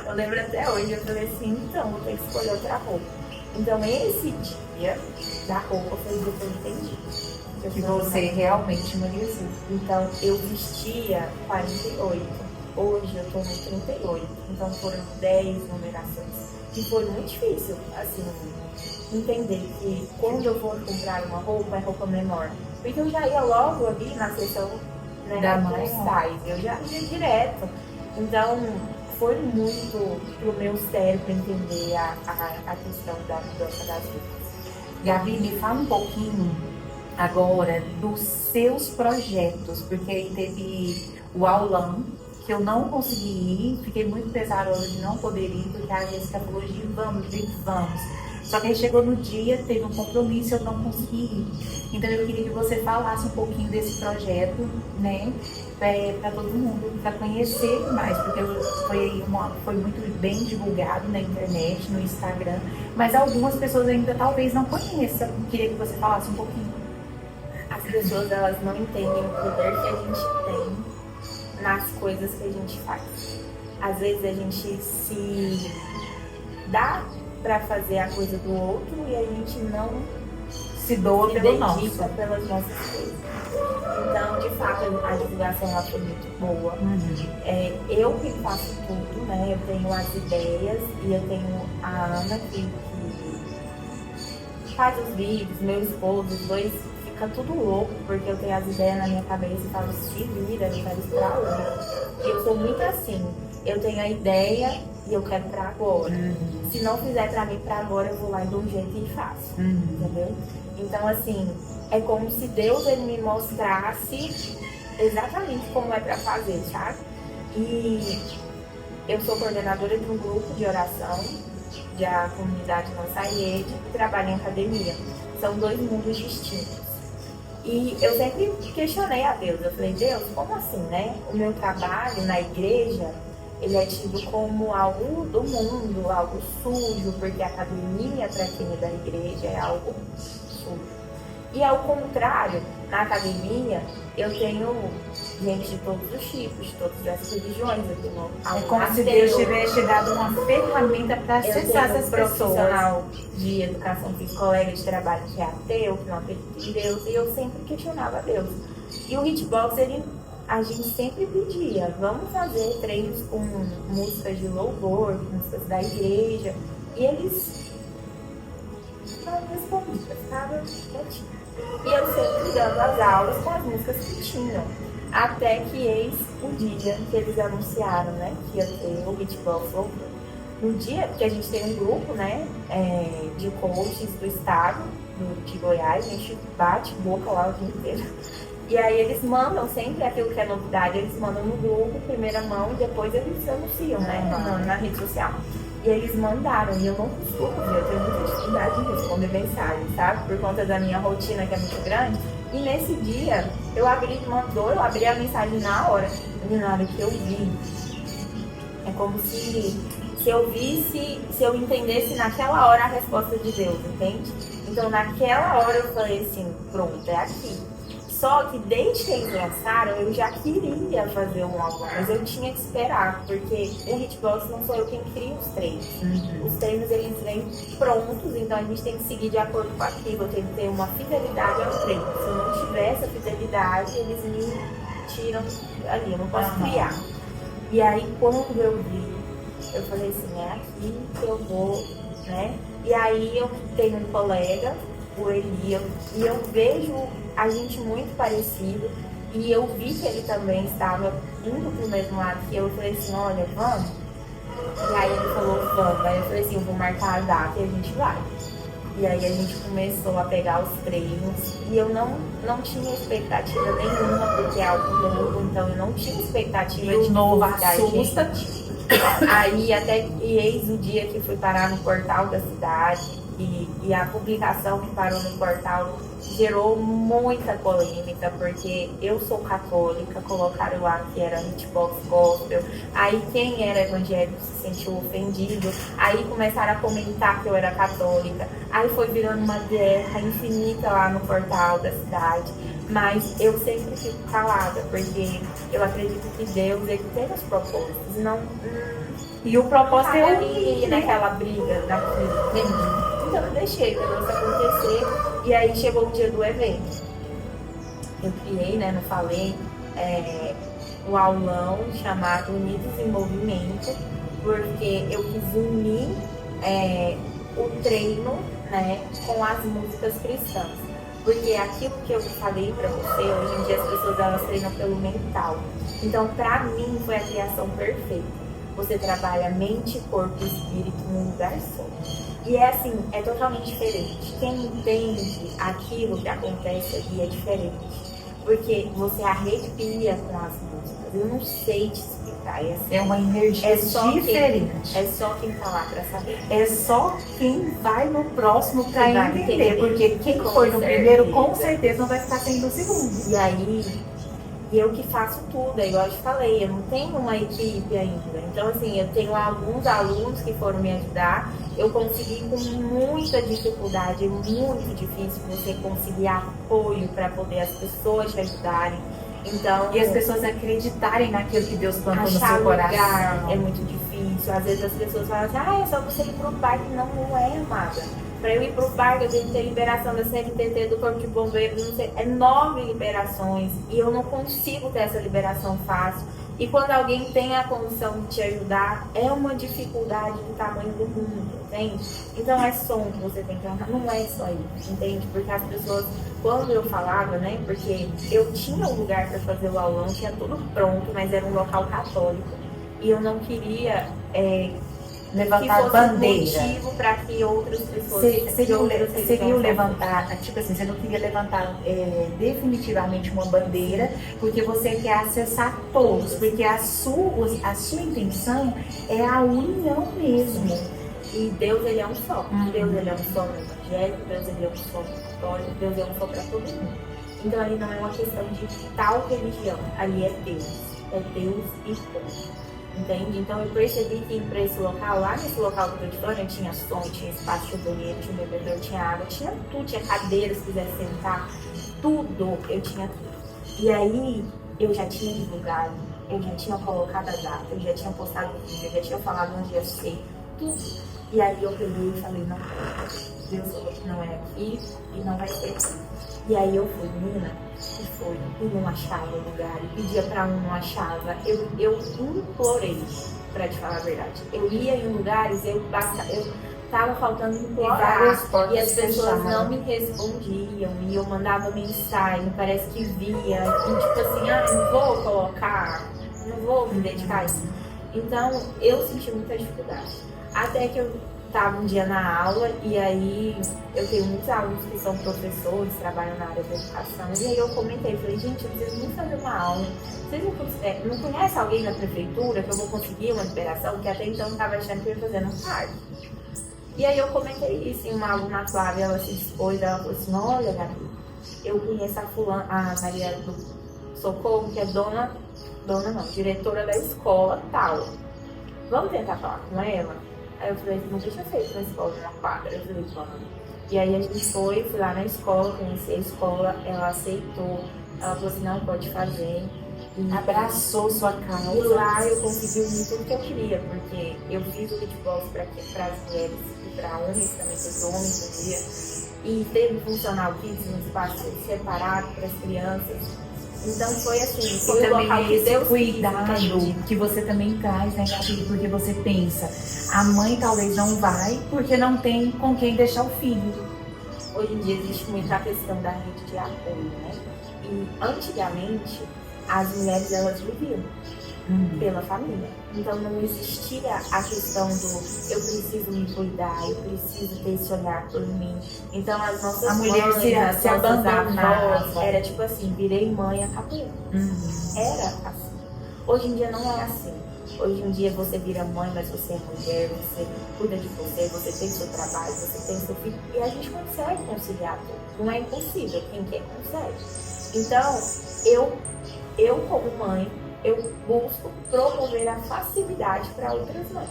Eu lembro até hoje, eu falei assim, então, vou ter que escolher outra roupa. Então, esse dia da roupa foi o dia que eu entendi. Que você realmente emagreceu. Então, eu vestia 48. Hoje eu tô no 38. Então, foram 10 numerações. E foi muito difícil, assim, entender que quando eu for comprar uma roupa, é roupa menor. Porque eu já ia logo ali na seção, né, da size, eu já ia direto. Então, foi muito pro meu cérebro entender a questão da mudança das roupas. Gabi, me fala um pouquinho agora dos seus projetos, porque aí teve o aulão, que eu não consegui ir, fiquei muito pesarosa de não poder ir, porque a Jéssica falou, Gi, vamos. Só que aí chegou no dia, teve um compromisso e eu não consegui ir. Então eu queria que você falasse um pouquinho desse projeto, né, para todo mundo, para conhecer mais, porque foi muito bem divulgado na internet, no Instagram, mas algumas pessoas ainda talvez não conheçam. Eu queria que você falasse um pouquinho. As pessoas, elas não entendem o poder que a gente tem nas coisas que a gente faz. Às vezes a gente se dá para fazer a coisa do outro e a gente não se doa pelo nosso. Pelas nossas coisas. Então, de fato, a divulgação ela foi muito boa. Eu que faço tudo, né? Eu tenho as ideias e eu tenho a Ana que faz os vídeos, meu esposo, os dois fica tudo louco, porque eu tenho as ideias na minha cabeça e falo, se vira, eu quero isso pra hoje. E eu sou muito assim, eu tenho a ideia e eu quero pra agora. Se não fizer pra mim pra agora, eu vou lá e dou um jeito e faço, entendeu? Então, assim, é como se Deus ele me mostrasse exatamente como é pra fazer, sabe? E eu sou coordenadora de um grupo de oração da comunidade Nossa Rede e trabalho em academia. São dois mundos distintos. E eu sempre questionei a Deus. Eu falei, Deus, como assim, né? O meu trabalho na igreja, ele é tido como algo do mundo, algo sujo, porque a academia, para quem é da igreja, é algo sujo. E ao contrário, na academia, eu tenho gente de todos os tipos, de todas as religiões. Eu tenho é como se Deus tivesse dado uma ferramenta para acessar essas pessoas. Profissional de educação física, colega de trabalho que é ateu, que não acredita em Deus, e eu sempre questionava Deus. E o Hitbox, a gente sempre pedia, vamos fazer treinos com músicas de louvor, músicas da igreja, e eles não respondiam, ficava quietinho. E eu sempre dando as aulas com as músicas que tinham. Até que eis o dia que eles anunciaram, né, que ia ter o Hitbox Louvor. No dia, porque a gente tem um grupo, né, de coaches do estado, de Goiás, a gente bate boca lá o dia inteiro. E aí eles mandam sempre aquilo que é novidade, eles mandam no grupo, primeira mão, e depois eles anunciam, né, na rede social. E eles mandaram, e eu não costumo ver, eu tenho muita dificuldade de responder mensagem, sabe? Por conta da minha rotina, que é muito grande. E nesse dia, eu abri a mensagem na hora. E na hora que eu vi, é como se eu visse, se eu entendesse naquela hora a resposta de Deus, entende? Então naquela hora eu falei assim, pronto, é aqui. Só que desde que eles lançaram, eu já queria fazer um álbum, mas eu tinha que esperar, porque o Hitbox não sou eu quem cria os treinos. Os treinos, eles vêm prontos, então a gente tem que seguir de acordo com aquilo, eu tenho que ter uma fidelidade ao treino. Se eu não tiver essa fidelidade, eles me tiram ali, eu não posso criar. E aí, quando eu vi, eu falei assim, é aqui que eu vou, né? E aí eu tenho um colega, o Eli, e eu vejo a gente muito parecido, e eu vi que ele também estava indo pro mesmo lado que eu falei assim, olha, vamos? E aí ele falou, vamos. Aí eu falei assim, eu vou marcar a data e a gente vai. E aí a gente começou a pegar os treinos, e eu não tinha expectativa nenhuma, porque é algo novo, então eu não tinha expectativa de novo assusta. Aí e eis o dia que fui parar no portal da cidade, e a publicação que parou no portal gerou muita polêmica, porque eu sou católica, colocaram lá que era Hitbox Gospel, aí quem era evangélico se sentiu ofendido, aí começaram a comentar que eu era católica, aí foi virando uma guerra infinita lá no portal da cidade, mas eu sempre fico calada, porque eu acredito que Deus, ele tem os propósitos, e o propósito é ir naquela briga daquilo. Então eu deixei o negócio acontecer, e aí chegou o dia do evento. Eu criei, né, não falei, um aulão chamado Unidos em Movimento, porque eu quis unir o treino, né, com as músicas cristãs. Porque aquilo que eu falei pra você, hoje em dia as pessoas elas treinam pelo mental. Então, pra mim, foi a criação perfeita. Você trabalha mente, corpo e espírito num lugar só. E é assim, é totalmente diferente. Quem entende aquilo que acontece ali é diferente. Porque você arrepia com as músicas. Eu não sei te explicar. É uma energia diferente. É só quem tá lá pra saber. É só quem vai no próximo pra entender. Porque quem foi no primeiro, com certeza não vai ficar sendo o segundo. E aí, eu que faço tudo, é igual eu te falei, eu não tenho uma equipe ainda. Então, assim, eu tenho alguns alunos que foram me ajudar. Eu consegui com muita dificuldade, é muito difícil você conseguir apoio para poder as pessoas te ajudarem. Então, E as pessoas acreditarem naquilo que Deus plantou no achar seu lugar coração. é muito difícil. Às vezes as pessoas falam assim, é só você ir pro parque. Não, não é, amada. Para eu ir pro parque, eu tenho que ter liberação da CNTT, do Corpo de Bombeiros, não sei, é 9 liberações. E eu não consigo ter essa liberação fácil. E quando alguém tem a condição de te ajudar, é uma dificuldade do tamanho do mundo, entende? Então é som que você tem que arrumar, não é só isso, entende? Porque as pessoas, quando eu falava, né, porque eu tinha um lugar para fazer o aulão, tinha tudo pronto, mas era um local católico. E eu não queria Levantar que fosse bandeira. um motivo para que outras pessoas... Seria o levantar, tipo assim, você não queria levantar definitivamente uma bandeira, porque você quer acessar todos, porque a sua intenção é a união mesmo. E Deus, ele é um só. Deus, ele é um só no Evangelho, Deus, ele é um só no católico, Deus é um só para todo mundo. Então ali não é uma questão de tal religião, ali é Deus. É Deus e ponto. Entende? Então eu percebi que para esse local, lá nesse local que eu tô te falando, tinha som, tinha espaço, tinha banheiro, tinha bebedor, tinha água, tinha tudo, tinha cadeira se quiser sentar, tudo, eu tinha tudo. E aí eu já tinha divulgado, eu já tinha colocado a data, eu já tinha postado o vídeo, eu já tinha falado onde ia ser, tudo. E aí eu peguei e falei, não, Deus falou que não é aqui e não vai ser aqui. E aí eu fui, menina, e foi, e não achava lugar, e pedia pra um, não achava. Eu implorei, pra te falar a verdade. Eu ia em lugares, eu tava faltando implorar, e as pessoas não me respondiam, e eu mandava mensagem, parece que via, e tipo assim, não vou colocar, não vou me dedicar a isso. Então, eu senti muita dificuldade. Até que eu estava um dia na aula e aí eu tenho muitos alunos que são professores, trabalham na área da educação, e aí eu comentei, falei, gente, eu preciso muito fazer uma aula. Vocês não conhecem alguém na prefeitura que eu vou conseguir uma liberação? Que até então eu estava achando que eu ia fazer no parque. E aí eu comentei isso, e uma aluna Flávia, ela se dispôs, ela falou assim, olha, Gabi, eu conheço a Maria do Socorro, que é diretora da escola tal. Vamos tentar falar com ela? Aí eu falei, nunca tinha feito na escola, numa quadra. Eu falei, vamos. E aí a gente fui lá na escola, conheci a escola, ela aceitou. Ela falou assim, não, pode fazer. E abraçou sua causa. E lá eu consegui unir tudo que eu queria, porque eu fiz o beatbox para as mulheres e para homens também, porque homens podia. E teve funcional kids no espaço separado para as crianças. Então foi assim, foi o local que Deus cuidado que você também traz, né, Gabi? Porque você pensa, a mãe talvez não vai porque não tem com quem deixar o filho. Hoje em dia existe muita questão da rede de apoio, né? E antigamente as mulheres elas viviam pela família. Então não existia a questão do eu preciso me cuidar, eu preciso ter esse olhar por mim. Então as nossas a mulher mães, se abandonava. Era tipo assim, virei mãe, acabou. Era assim. Hoje em dia não é assim. Hoje em dia você vira mãe, mas você é mulher, você cuida de você, você tem seu trabalho, você tem seu filho. E a gente consegue conciliar tudo. Não é impossível, quem quer consegue. Então, eu como mãe, eu busco promover a facilidade para outras mães.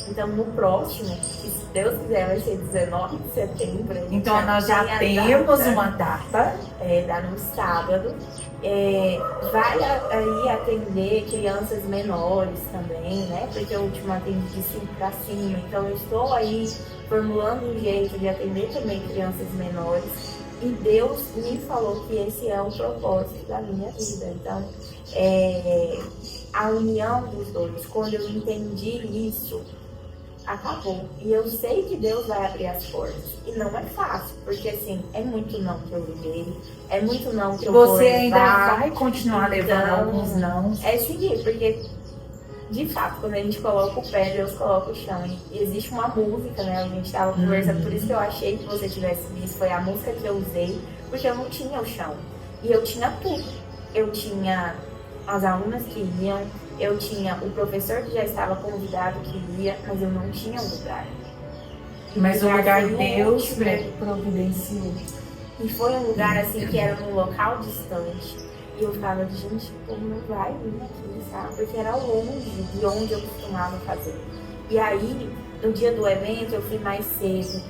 Então, no próximo, que se Deus quiser, vai ser 19 de setembro. Então, nós já temos uma data. Dá no sábado. Vai aí atender crianças menores também, né? Porque eu último atendo de 5 para cima. Então, eu estou aí formulando um jeito de atender também crianças menores. E Deus me falou que esse é o propósito da minha vida. Então, a união dos dois, quando eu entendi isso, acabou. E eu sei que Deus vai abrir as portas. E não é fácil, porque assim, é muito não que eu levei, é muito não que eu vou levar. Você ainda vai continuar levando alguns não. É seguir, porque de fato, quando a gente coloca o pé, Deus coloca o chão. E existe uma música, né? A gente estava conversando, por isso que eu achei que você tivesse visto. Foi a música que eu usei, porque eu não tinha o chão. E eu tinha tudo. Eu tinha as alunas que iam, eu tinha o professor que já estava convidado que ia, mas eu não tinha um lugar. Mas o lugar Deus providenciou. E foi um lugar assim que era num local distante. E eu ficava, gente, o povo não vai vir aqui, sabe? Porque era longe de onde eu costumava fazer. E aí, no dia do evento, eu fui mais cedo.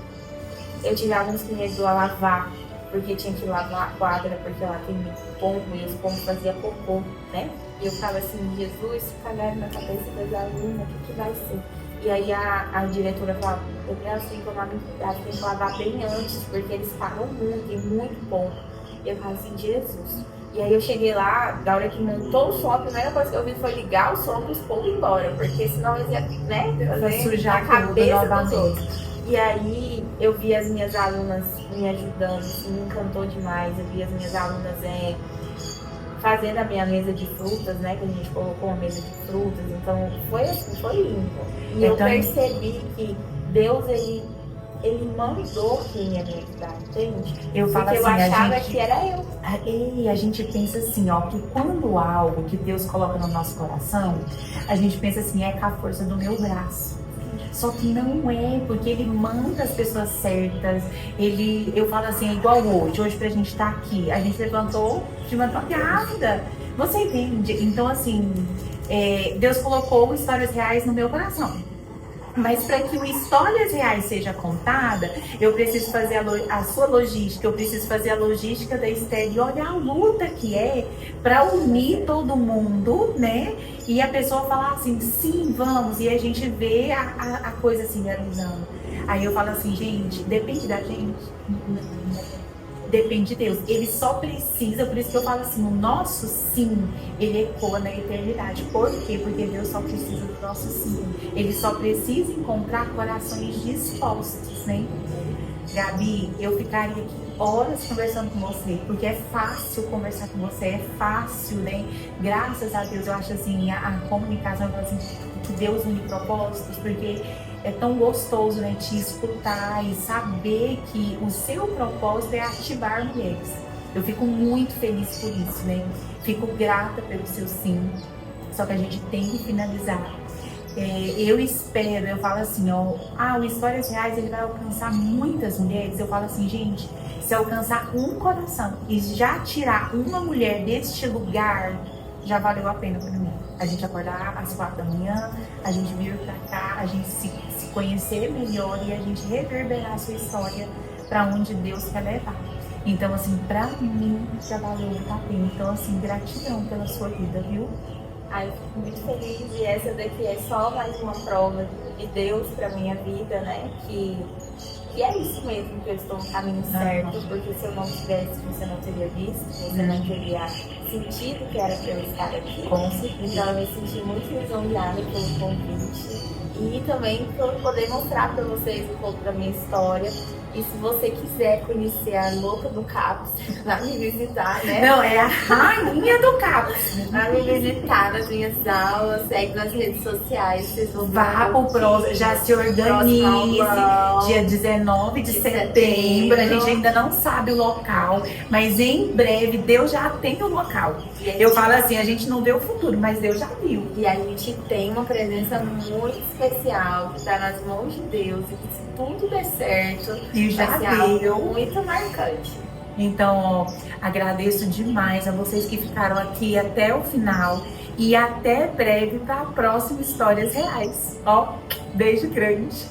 Eu tive alguns que me ajudou a lavar. porque tinha que lavar a quadra, porque lá tem muito pombo e os pombos faziam cocô, né? E eu ficava assim, Jesus, se cagaram na cabeça das alunas, o que vai ser? E aí a diretora falava, Gabriela, você tem que tomar muito cuidado, tem que lavar bem antes, porque eles pagam muito, tem muito pombo. E eu falava assim, Jesus. E aí eu cheguei lá, da hora que montou o som, a primeira coisa que eu vi foi ligar o som para os pombos ir embora, porque senão eles iam, né, fazer sujar a cabeça dos outros. novamente. E aí eu vi as minhas alunas me ajudando, assim, me encantou demais. Eu vi as minhas alunas fazendo a minha mesa de frutas, né? Que a gente colocou uma mesa de frutas. Então foi assim, foi lindo. E eu percebi que Deus, ele mandou quem ia me ajudar, entende? Eu falo porque assim, eu achava que era eu. E a gente pensa assim, ó, que quando algo que Deus coloca no nosso coração, a gente pensa assim, é com a força do meu braço. Só que não é, porque ele manda as pessoas certas. Eu falo assim, é igual hoje pra gente estar aqui. A gente levantou de madrugada. Você entende? Então, assim, Deus colocou histórias reais no meu coração. Mas para que o Histórias Reais seja contada, eu preciso fazer a sua logística, eu preciso fazer a logística da Esther e olha a luta que é para unir todo mundo, né? E a pessoa falar assim, sim, vamos, e a gente vê a coisa assim realizando. Aí eu falo assim, gente, depende da gente. Depende de Deus. Ele só precisa, por isso que eu falo assim, o nosso sim, ele ecoa na eternidade. Por quê? Porque Deus só precisa do nosso sim. Ele só precisa encontrar corações dispostos, né? Gabi, eu ficaria aqui horas conversando com você, porque é fácil conversar com você, é fácil, né? Graças a Deus, eu acho assim, a comunicação, assim, que Deus une propósitos, porque é tão gostoso, né, te escutar e saber que o seu propósito é ativar mulheres. Eu fico muito feliz por isso, né? Fico grata pelo seu sim, só que a gente tem que finalizar. Eu espero, eu falo assim, ó, o Histórias Reais ele vai alcançar muitas mulheres. Eu falo assim, gente, se alcançar um coração e já tirar uma mulher deste lugar, já valeu a pena para mim. A gente acordar às 4 da manhã, a gente vir pra cá, a gente se conhecer melhor e a gente reverberar a sua história para onde Deus quer levar. Então, assim, pra mim já valeu a pena. Então, assim, gratidão pela sua vida, viu? Eu fico muito feliz e essa daqui é só mais uma prova de Deus pra minha vida, né? Que é isso mesmo, que eu estou no caminho certo, porque se eu não tivesse, você não teria visto, você não teria sentido que era pra eu estar aqui. Com certeza. Então eu me senti muito lisonjeada pelo convite e também por poder mostrar pra vocês um pouco da minha história. E se você quiser conhecer a louca do CAPS, vai me visitar, né? Não, é a rainha do CAPS. Vai me visitar nas minhas aulas, segue nas redes sociais, vocês vão vá pro próximo, já se organize, dia 19 de setembro, a gente ainda não sabe o local, mas em breve Deus já tem o local. Eu falo assim, a gente não vê o futuro, mas Deus já viu. E a gente tem uma presença muito especial, que está nas mãos de Deus, e que se tudo der certo, e já vai ser algo muito marcante. Então, ó, agradeço demais a vocês que ficaram aqui até o final e até breve para a próxima Histórias Reais. Ó, beijo grande.